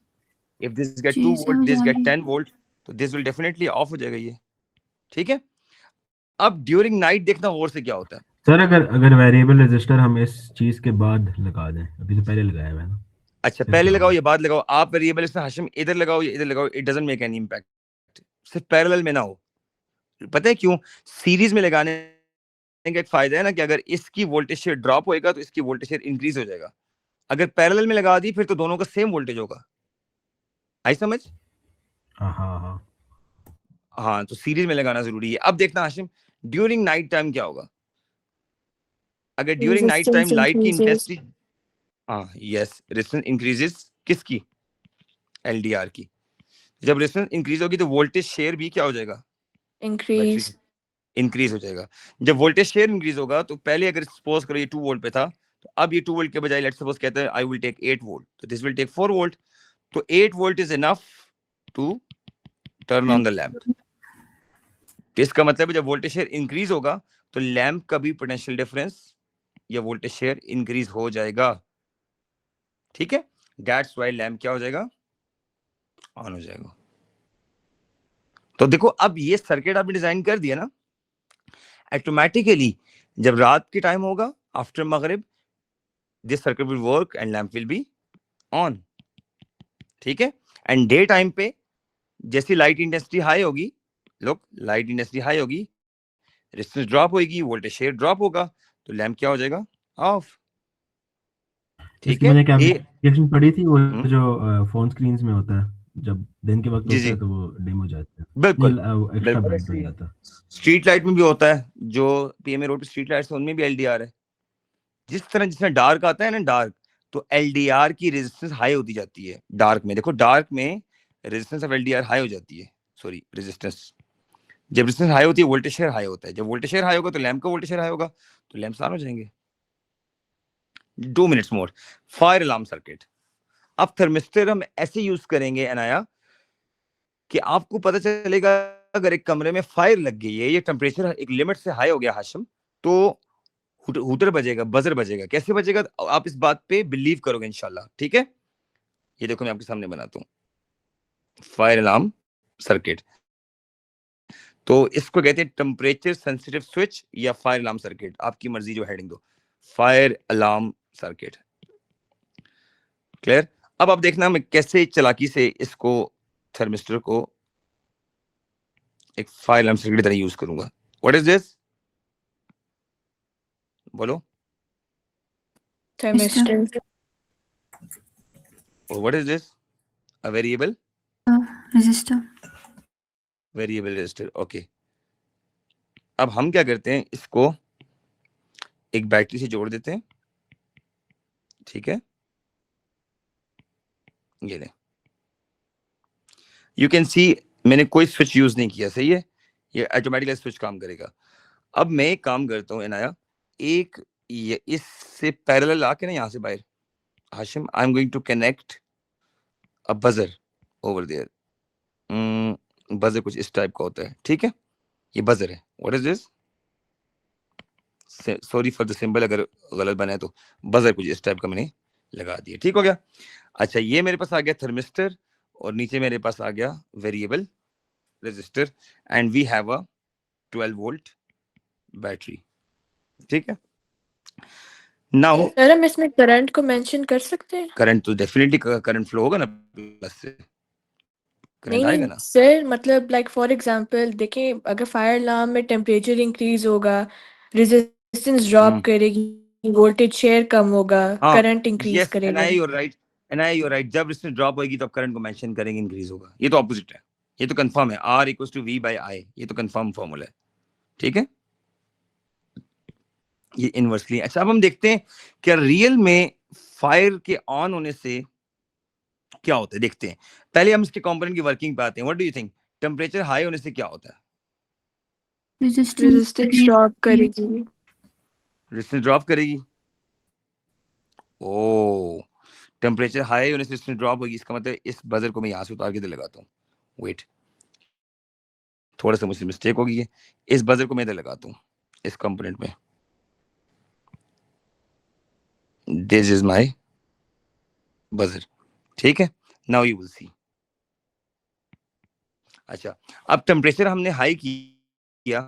इफ दिस गेट 2 जी वोल्ट, दिस समझ गेट गई। 10 वोल्ट, तो दिस विल डेफिनेटली ऑफ हो जाएगा ये, ठीक है। अब ड्यूरिंग नाइट देखना और से क्या होता है। सर अगर अगर वेरिएबल रजिस्टर हम इस चीज के बाद लगा दें, अभी तो पहले लगाया हुआ है ना, अच्छा फिर पहले क्या लगाओ होगा? या बाद लगाओ, आप वेरिएबल इसमें हाशिम इधर लगाओ या इधर लगाओ, it doesn't make any impact, सिर्फ पैरेलल में ना हो। पता है क्यों? सीरीज में लगाने का एक फायदा है ना कि अगर इसकी वोल्टेज शेयर ड्रॉप होएगा तो इसकी वोल्टेज शेयर इंक्रीज हो जाएगा। अगर पैरेलल में लगा दी फिर तो दोनों का सेम वोल्टेज होगा। आई समझ? हाँ हाँ हाँ। हाँ, तो सीरीज में लगाना जरूरी है। अब देखना हाशिम ड्यूरिंग नाइट टाइम क्या होगा। अगर during night time resistance light की इंक्रीजेस। इंटेंसिटी, हाँ यस, रेजिस्टेंस इंक्रीजेस, किसकी? एलडीआर की। जब रेजिस्टेंस इंक्रीज होगी तो वोल्टेज शेयर भी क्या हो जाएगा? Battery increase. इंक्रीज हो जाएगा। जब वोल्टेज शेयर इंक्रीज होगा तो पहले अगर सपोज करो ये 2 वोल्ट पे था, तो अब ये 2 वोल्ट के बजाय लेट्स सपोज कहते हैं आई विल टेक 8 वोल्ट, तो दिस विल टेक 4 वोल्ट, तो 8 volt is enough to turn on the lamp. तो इसका मतलब है जब वोल्टेज शेयर इंक्रीज होगा तो लैम्प का भी पोटेंशियल डिफरेंस या वोल्टेज शेयर इंक्रीज हो जाएगा, ठीक है। दैट्स व्हाई लैम्प क्या हो जाएगा? ऑन हो जाएगा। तो देखो अब ये सर्किट आपने डिजाइन कर दिया ना, ऑटोमेटिकली जब रात के टाइम होगा आफ्टर मगरिब, this circuit will work and lamp will be on, ठीक है। एंड डे टाइम पे जैसी लाइट इंटेंसिटी हाई होगी, लोग लाइट इंटेंसिटी हाई होगी, रेजिस्टेंस ड्रॉप होगी, वोल्टेज शेयर ड्रॉप होगा, तो लैम्प क्या हो जाएगा? ऑफ, ठीक इसकी है। मैंने ए कैलकुलेशन पढ़ी थी, वो हम्म, जो फोन स्क्रीन्स में होता है, जब दिन के वक्त जी होता जी है तो वो डिम हो जाता है, बिल्कुल नहीं एक्स्ट्रा बिल्कुल ब्राइट ऐसे हो ही है। जाता है। स्ट्रीट लाइट में भी होता है, जो पीएमए रोड पे स्ट्रीट लाइट्स हैं उनमें भी एलडीआर है। जिस तरह जिसमें डार्क आता है ना डार्क, तो एलडीआर की रेजिस्टेंस हाई होती जाती है डार्क में। देखो डार्क में रेजिस्टेंस ऑफ एलडीआर हाई हो जाती है, सॉरी रेजिस्टेंस, जब रेजिस्टेंस हाई होती है वोल्टेज शेयर हाई होता है, जब वोल्टेज शेयर हाई होगा तो लैंप का वोल्टेज शेयर हाई होगा, तो लैंप ऑन हो जाएंगे। 2 minutes more, fire alarm circuit. अब थर्मिस्टर हम ऐसे यूज करेंगे अनाया कि आपको पता चलेगा अगर एक कमरे में फायर लग गई है, ये टेम्परेचर एक लिमिट से हाई हो गया हाशिम, तो हूटर बजेगा, बजर बजेगा। कैसे बजेगा? आप इस बात पे बिलीव करोगे इंशाल्लाह, ठीक है। ये देखो मैं आपके सामने बनाता हूँ फायर अलार्म सर्किट। तो इसको कहते हैं टेम्परेचर सेंसिटिव स्विच या फायर अलार्म सर्किट, आपकी मर्जी जो हेडिंग दो, फायर अलार्म सर्किट, क्लियर। अब आप देखना मैं कैसे चालाकी से इसको थर्मिस्टर को एक फायर अलार्म सर्किट की तरह यूज करूंगा। What is this? बोलो। Thermistor. What is this? A variable resistor. Variable resistor, okay. अब हम क्या करते हैं, इसको एक बैटरी से जोड़ देते हैं, ठीक है। ये ले, यू कैन सी मैंने कोई स्विच यूज नहीं किया, सही है। ये ऑटोमेटिकली स्विच काम करेगा। अब मैं एक काम करता हूँ इनाया, एक ये इससे पैरेलल आके ना यहाँ से बाहर Hashim, I am going to connect a buzzer over there. Buzzer कुछ इस टाइप का होता है, ठीक है। ये बजर है। What is this? Sorry for the symbol अगर गलत बना है तो, बजर कुछ इस टाइप का मैंने लगा दिया, ठीक हो गया। अच्छा ये मेरे पास आ गया थर्मिस्टर और नीचे मेरे पास आ गया variable resistor and we have a 12 volt battery, ठीक है। नाउ सर हम इसमें करंट को मेंशन कर सकते हैं? करंट तो डेफिनेटली करंट फ्लो होगा ना, प्लस से नहीं करंट आएगा नहीं ना। सर, मतलब लाइक फॉर एग्जांपल देखें, अगर फायर अलार्म में टेम्परेचर इंक्रीज होगा, रेजिस्टेंस ड्रॉप करेगी, वोल्टेज शेयर कम होगा, हाँ करंट इंक्रीज यस करेगा। एनआई यू राइट, एनआई यू राइट, जब रेजिस्टेंस ड्रॉप होगी तो आप करंट को मेंशन करेंगे, इंक्रीज होगा। ये तो ऑपोजिट है, ये तो कंफर्म है, R equals to V by I, ये तो कंफर्म फॉर्मूला है, ठीक है। ये इनवर्सली। अच्छा अब हम देखते हैं क्या रियल में फायर के ऑन होने से क्या होता है, देखते हैं। पहले हम इसके कंपोनेंट की वर्किंग पे आते हैं। What do you think, temperature high होने से क्या होता है? रेजिस्टेंस ड्रॉप करेगी। रेजिस्टेंस ड्रॉप करेगी। ओ टेम्परेचर हाई होने से रेजिस्टेंस ड्रॉप होगी, इसका मतलब इस बजर को मैं यहाँ से उतार के इधर लगाता हूँ। वेट, थोड़ा सा मुझसे मिस्टेक हो गई है, इस बजर को मैं इधर लगाता हूँ इस कंपोनेंट में। दिस इज माय बजर, ठीक है। Now you will see. अच्छा, अब टेम्परेचर हमने हाई किया,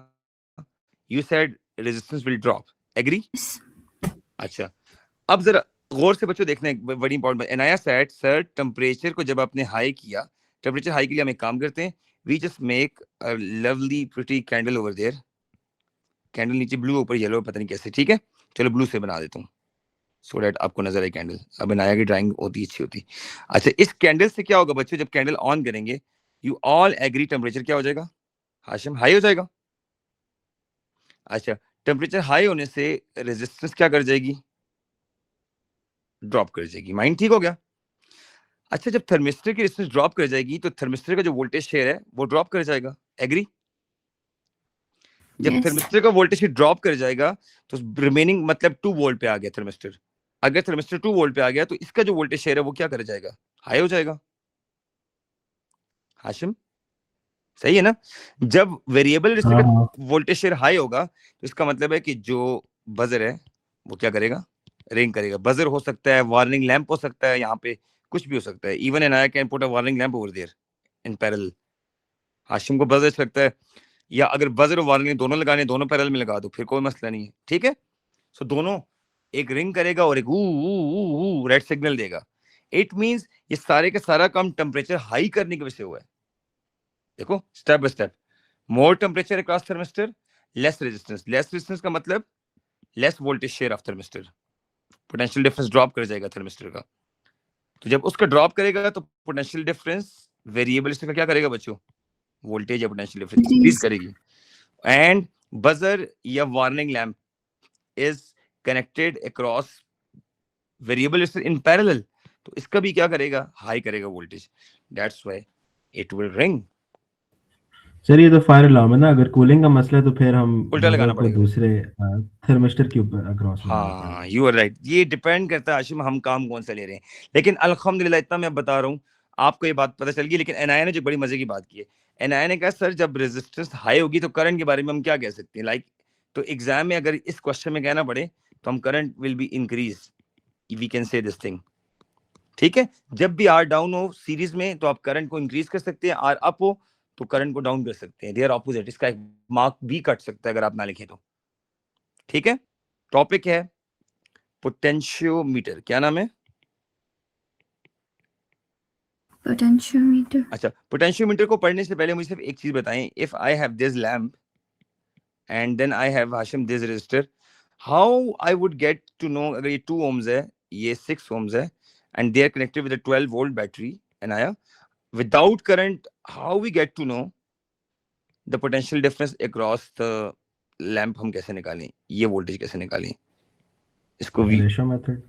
you said resistance will drop, agree? Yes. अच्छा, अब जरा गौर से बच्चों देखना, एक बड़ी इंपॉर्टेंट। एनाया सेड सर टेम्परेचर को जब आपने हाई किया, टेम्परेचर हाई के लिए हम एक काम करते हैं, we just make a lovely pretty candle over there. Candle नीचे ब्लू, ऊपर येलो, पता नहीं कैसे, ठीक है। चलो ब्लू से बना देता हूँ सो डेट आपको नजर आए कैंडल। अब एनाया की ड्राइंग होती अच्छी होती। अच्छा, इस कैंडल से क्या होगा बच्चों, जब कैंडल ऑन करेंगे यू ऑल एग्री टेम्परेचर क्या हो जाएगा हाशिम, हाई हो जाएगा। अच्छा, टेम्परेचर हाई होने से रेजिस्टेंस क्या कर जाएगी, ड्रॉप कर जाएगी। माइंड ठीक हो गया? अच्छा, जब थर्मिस्टर की रेजिस्टेंस ड्रॉप कर जाएगी तो थर्मिस्टर का जो वोल्टेज शेयर है वो ड्रॉप कर जाएगा, एग्री? जब Yes. थर्मिस्टर का वोल्टेज ड्रॉप कर जाएगा तो रिमेनिंग मतलब 2 वोल्ट पे आ गया थर्मिस्टर। अगर थर्मिस्टर 2 वोल्ट पे आ गया तो इसका जो वोल्टेज शेयर है वो क्या कर जाएगा, हाई हो जाएगा। हाशिम सही है ना? जब वेरिएबल रेजिस्टर का वोल्टेज शेयर हाई होगा तो इसका मतलब है कि जो बजर है वो क्या करेगा, रिंग करेगा। बजर हो सकता है, वार्निंग लैंप हो सकता है, यहाँ पे कुछ भी हो सकता है। Even Enaya can put a warning lamp over there in parallel. Hashim को बजर लगता है, या अगर बजर और वार्निंग दोनों लगाने, दोनों पैरेलल में लगा दो, फिर कोई मसला नहीं है, ठीक है। सो दोनों, एक रिंग करेगा और एक रेड सिग्नल देगा। इट मींस ये सारे का सारा काम टेम्परेचर हाई करने की वजह से हुआ है। देखो step by step, more temperature across thermistor, less resistance. Less resistance का मतलब less voltage share of thermistor, potential difference drop कर जाएगा थर्मिस्टर का। तो जब उसका ड्रॉप करेगा तो पोटेंशियल डिफरेंस वेरिएबल का क्या करेगा बच्चों, वोल्टेज या पोटेंशियल डिफरेंस इंक्रीज करेगी। एंड बजर या warning lamp is connected across variable in parallel, तो इसका भी क्या करेगा, हाई करेगा voltage. That's why it will ring. Sir ये तो फायर अलार्म है ना, अगर कूलिंग का मसला है तो फिर हम उल्टा लगाना बजर को पड़ेगा। दूसरे थर्मिस्टर के ऊपर अक्रॉस लगाना पड़ेगा। हाँ यू आर राइट, ये डिपेंड करता है आशिम हम काम कौन सा ले रहे हैं। लेकिन अल्हम्दुलिल्लाह इतना मैं बता रहा हूँ आपको, ये बात पता चल गई। लेकिन एनआईए ने जो बड़ी मजे की बात की है, एनआईए ने कहा सर जब रेजिस्टेंस हाई होगी तो करंट के बारे में हम क्या कह सकते हैं, लाइक तो एग्जाम में अगर इस क्वेश्चन में कहना पड़े तो हम current will be increase, we can say this thing, ठीक है। जब भी आर डाउन हो सीरीज में तो आप करंट को इंक्रीज कर सकते हैं, आर अप हो तो करंट को डाउन कर सकते हैं, दे आर ऑपोजिट। इसका एक मार्क भी कट सकता है अगर आप ना लिखें तो, ठीक है। टॉपिक है पोटेंशियोमीटर, क्या नाम है? Potentiometer. अच्छा, पोटेंशियोमीटर को पढ़ने से पहले मुझे सिर्फ एक चीज बताएं, if I have this lamp and then I have Hashim this resistor, how I would get to know, अगर ये 2 ohms है, ये 6 ohms है and they are connected with a 12 volt battery and आया without current, how we get to know the potential difference across the lamp, हम कैसे निकालें ये वोल्टेज, कैसे निकालें इसको, वी रेशो मेथड,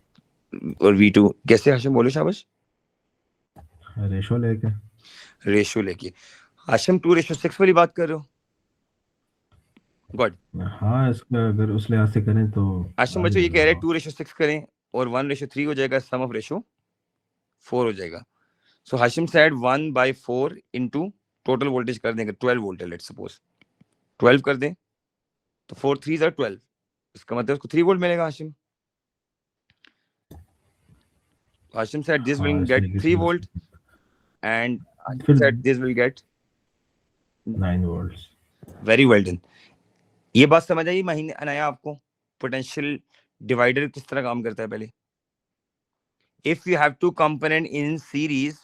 और V2 कैसे, हाशिम बोलो शाबाश। रेशो लेके। रेशियो लेके, हाशिम 2:6 वाली बात कर रहे हो? गुड। हाँ, इसका अगर उस लिहाज से करें तो हाशिम बच्चों ये कह रहे हैं 2:6 करें और 1:3 हो जाएगा, सम ऑफ रेशो 4 हो जाएगा। So Hashim said 1/4 into total voltage कर देंगे 12 वोल्ट है, लेट्स सपोज 12 कर दें तो 4 3s are 12, इसका मतलब उसको 3 वोल्ट मिलेगा। Hashim said this will get 3 volt and Hakim said this will get 9 volts. very well done. ये बात समझ आई महीने अनाया आपको, पोटेंशियल डिवाइडर किस तरह काम करता है पहले। If you have two component in series,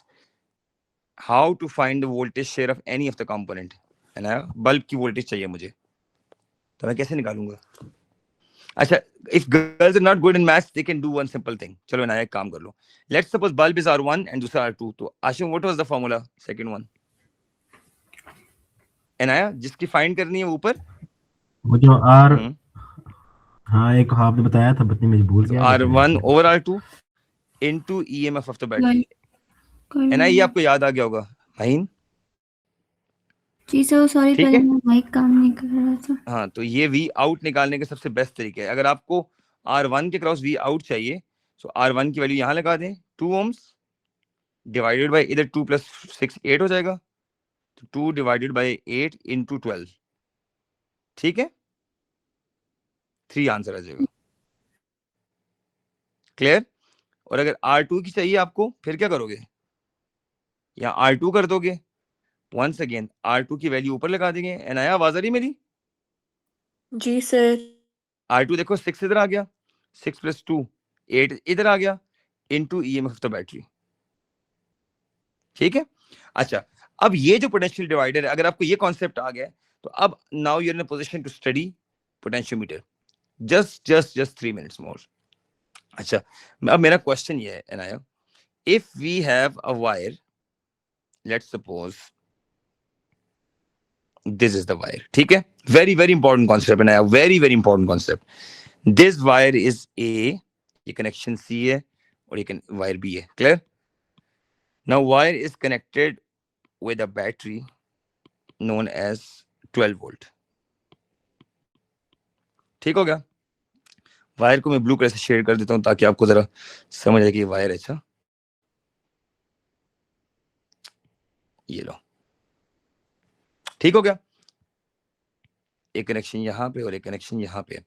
how to find the voltage share of any of the component. Anaya bulb की वोल्टेज चाहिए मुझे, तो मैं कैसे निकालूंगा? अच्छा, if girls are not good in maths they can do one simple thing. चलो अनाया एक काम कर लो, let's suppose bulb is R1 and दूसरा R2, तो Ashim what was the formula second one? Anaya जिसकी फाइंड करनी है वो ऊपर, वो जो आर, हाँ एक आपने बताया था पत्नी, मैं भूल गया। R1 over R2 into EMF of the battery। Anaya ये आपको याद आ गया होगा महीन? जी सर सॉरी, ठीक पहले है। मैं माइक काम नहीं कर रहा था। हाँ, तो ये V आउट निकालने का सबसे बेस्ट तरीका है। अगर आपको R1 के क्रॉस V आउट चाहिए तो R1 की वैल्यू यहाँ लगा दें 2 ohms डिवाइडेड बाय इधर 2 + 6 8 हो जाएगा, तो 2 डिवाइडेड बाय 8 into 12, ठीक है, 3 आंसर आ जाएगा। क्लियर? और अगर R2 की चाहिए आपको, फिर क्या करोगे, या R2 कर दोगे, वंस अगेन R2 की वैल्यू ऊपर लगा देंगे। अनाया आवाज आ रही मेरी? जी सर। R2 देखो 6 इधर आ गया, 6 + 2 8 इधर आ गया, into EMF of the battery, ठीक है। अच्छा, अब ये जो पोटेंशियल डिवाइडर है, अगर आपको ये कॉन्सेप्ट आ गया तो अब now you are in a position to study potentiometer. Just 3 minutes more. अच्छा, अब मेरा क्वेश्चन ये है Anaya, if we have a wire, let's suppose this is the wire, ठीक है, very very important concept Anaya, very very important concept. This wire is A, ये connection C है और ये वायर बी है, clear? Now wire is connected with a battery known as 12 volt, ठीक हो गया। वायर को मैं ब्लू कलर से शेड कर देता हूं ताकि आपको जरा समझ आए कि ये वायर है। अच्छा, ये लो, ठीक हो गया, एक कनेक्शन यहाँ पे और एक कनेक्शन यहाँ पे।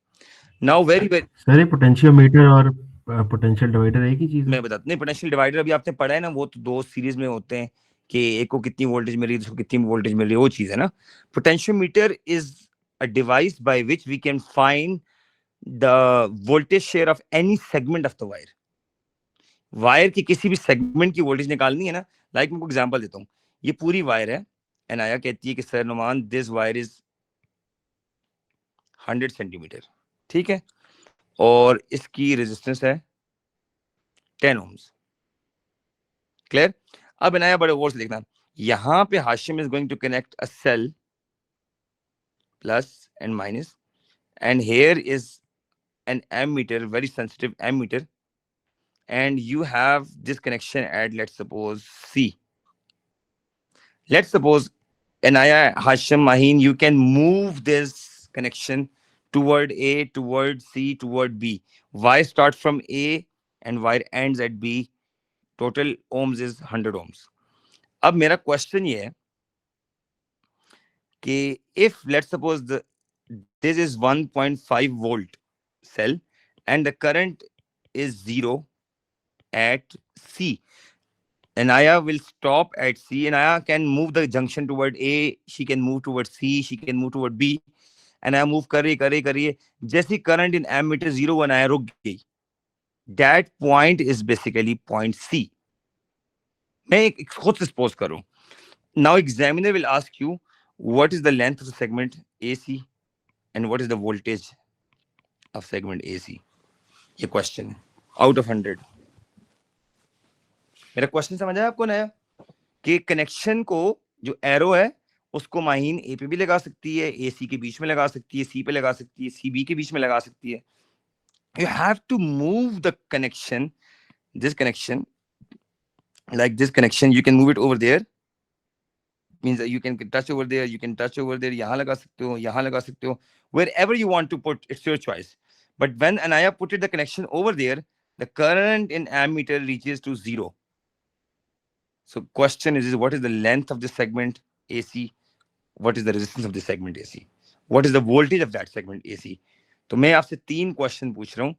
नाउ वेरी वेरी, सर ये पोटेंशियोमीटर और पोटेंशियल डिवाइडर एक ही चीज है? मैं बताता नहीं, पोटेंशियल डिवाइडर अभी आपने पढ़ा है ना, वो तो 2 सीरीज में होते हैं कि एक को कितनी वोल्टेज मिल रही है, दूसरे को कितनी वोल्टेज मिल रही है, वो चीज है ना। Potentiometer is a device by which we can find the voltage share of any segment of the wire. Wire की किसी भी सेगमेंट की वोल्टेज निकालनी है ना, लाइक मैं एग्जांपल देता हूँ, ये पूरी वायर है, अनाया कहती है कि सर नुमान दिस वायर इज 100 सेंटीमीटर, ठीक है, और इसकी रेजिस्टेंस है 10 ohms, क्लियर? अब अनाया बड़े गौर से देखना, यहां पे Hashim is going to connect a cell plus and minus, and here is an ammeter, very sensitive ammeter, and you have this connection at, let's suppose, C. Let's suppose Anaya, Hashim, Maheen, you can move this connection toward A, toward C, toward B. Wire starts from A and wire ends at B. Total ohms is 100 ohms. अब मेरा question ये है कि if let's suppose this is 1.5 volt cell and the current is 0 at C, Anaya will stop at C. Anaya can move the junction toward A, she can move toward C, she can move toward B. Anaya move कर रही है, जैसे current in ammeter 0 Anaya रुक गई। That point is basically point C. मैं एक खुद से सपोज करूं, now examiner will ask you what is the length of the segment AC and what is the voltage of segment AC. ये question है out of 100। मेरा question समझ आया आपको नया, कि कनेक्शन को जो एरो है उसको माहीन ए पे भी लगा सकती है, ए सी के बीच में लगा सकती है, सी पे लगा सकती है, सी बी के बीच में लगा सकती है। You have to move the connection, this connection, like this connection, you can move it over there, means that you can touch over there, you can touch over there, यहाँ लगा सकते हो, यहाँ लगा सकते हो, wherever you want to put, it's your choice. But when Anaya put it the connection over there, the current in ammeter reaches to 0. So question is what is the length of the segment AC? What is the resistance of the segment AC? What is the voltage of that segment AC? तो मैं आपसे 3 question पूछ रहा हूँ,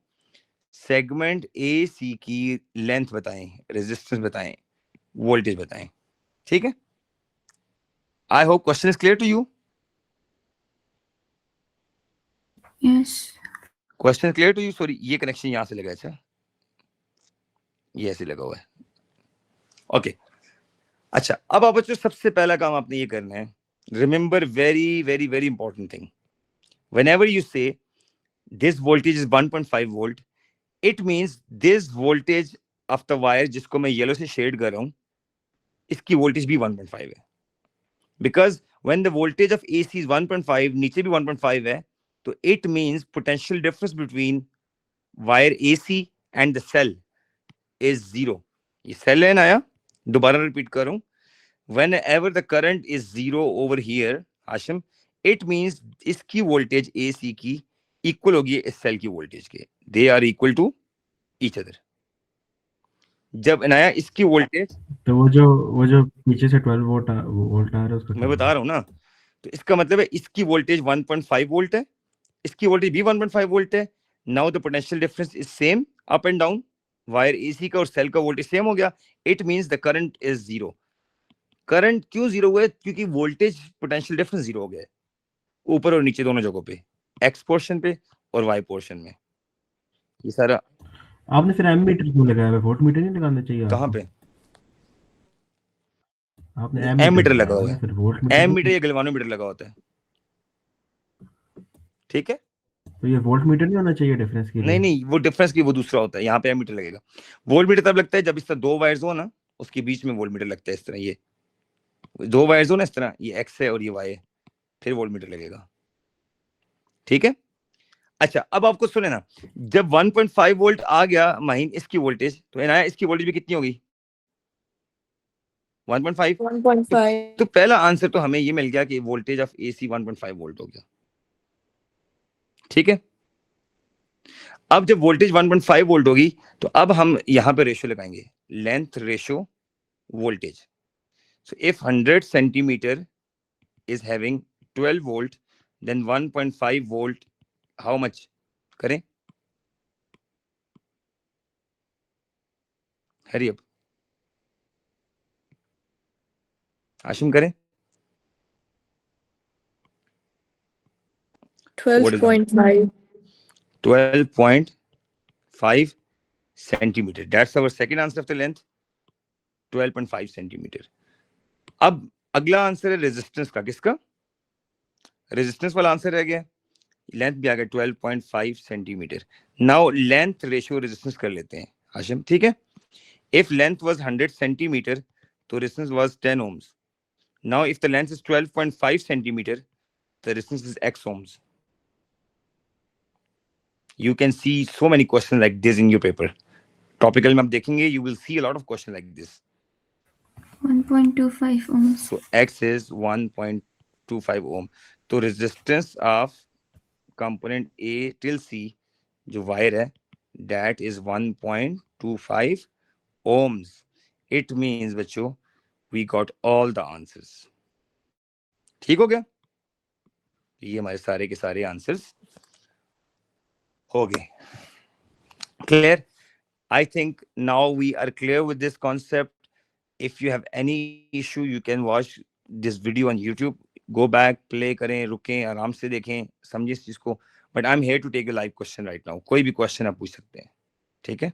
segment AC की length बताएं, resistance बताएं, voltage बताएं, ठीक है? I hope question is clear to you. Yes. Question is clear to you. Sorry, ये कनेक्शन यहाँ से लगा, अच्छा ये ऐसे लगा हुआ है, ओके। अच्छा, अब आप बच्चों सबसे पहला काम आपने ये करना है, remember very very very important thing, whenever you say this voltage is 1.5 volt, it means this voltage of the wire जिसको मैं येलो से शेड कर रहा हूँ, इसकी वोल्टेज भी 1.5 है, because when the voltage of AC is 1.5, नीचे भी 1.5 है, तो it means potential difference between wire AC and the cell is 0. ये cell है ना, या दोबारा रिपीट करूं, whenever the current is 0 over here, Hashim, it means इसकी वोल्टेज AC की इक्वल होगी इस सेल की वोल्टेज के, they are equal to each other. जब इनाया इसकी वोल्टेज, तो वो जो पीछे से 12 वोल्ट आ रहा है उसका क्या मैं बता होगा? रहा हूँ ना, तो इसका मतलब है इसकी वोल्टेज 1.5 वोल्ट है, इसकी वोल्टेज भी 1.5 वोल्ट है। Now the potential difference is same up and down, wire AC का और सेल का वोल्टेज सेम हो गया, it means the current is zero. Current क्यों जीरो हुआ है? क्योंकि वोल्टेज पोटेंशियल डिफरेंस जीरो हो गया है ऊपर और नीचे दोनों जगहों पे, एक्स पोर्शन पे और वाई पोर्शन में। ये सारा आपने फिर एमीटर क्यों लगाया है? वोल्ट मीटर नहीं लगाना चाहिए कहाँ आपको? पे? आपने एम एमीटर मीटर लगा लगाया हुआ हुआ है है, ना, फिर वोल्ट मीटर एम मीटर नहीं। या गैल्वानोमीटर लगा होता है, ठीक है। तो ये वोल्ट मीटर नहीं होना चाहिए डिफरेंस के लिए? नहीं वो डिफरेंस की वो दूसरा होता है, यहाँ पे एम मीटर लगेगा। वोल्ट मीटर तब लगता है जब इस तरह दो वायर्स हो ना, उसके बीच में वोल्ट मीटर लगता है। इस तरह ये दो वायर्स हो ना, इस तरह ये एक्स है और ये वाई है, फिर वोल्ट मीटर लगेगा, ठीक है। अच्छा अब आपको सुने ना, जब 1.5 वोल्ट आ गया माहीन इसकी वोल्टेज, तो इनाया इसकी वोल्टेज भी कितनी होगी? 1.5। 1.5 तो पहला आंसर तो हमें ये मिल गया कि वोल्टेज ऑफ एसी 1.5 वोल्ट हो गया, ठीक है। अब जब वोल्टेज 1.5 वोल्ट होगी, तो अब हम यहां पे रेशियो लगाएंगे, length ratio voltage. So if 100 centimetre is having 12 volt, then 1.5 volt, how much? करें, हरी अब आशिम करें। What is it? 12.5 12.5 centimeter. That's our second answer of the length, 12.5 centimeter. अब अगला आंसर है रेजिस्टेंस का। किसका? रेजिस्टेंस वाला आंसर रह गया, लेंथ भी आ गया 12.5 centimetre. Now length ratio resistance कर लेते हैं हाशिम, ठीक है। इफ लेंथ वाज 100 सेंटीमीटर तो resistance was 10 ohms. Now if the length is 12.5 centimeter, the resistance is x ohms. You can see so many questions like this in your paper. Topical में आप देखेंगे, you will see a lot of questions like this. 1.25 ohms. So x is 1.25 ohm. तो resistance of component A till C जो wire है, that is 1.25 ohms. It means बच्चों we got all the answers. ठीक हो गया? ये हमारे सारे के सारे आंसर्स हो गए। Clear? I think now we are clear with this concept. If you have any issue, you can watch this video on YouTube. Go back, play करें, रुकें, आराम से देखें, समझिए इस चीज को। But I'm here to take a live question right now. कोई भी क्वेश्चन आप पूछ सकते हैं, ठीक है।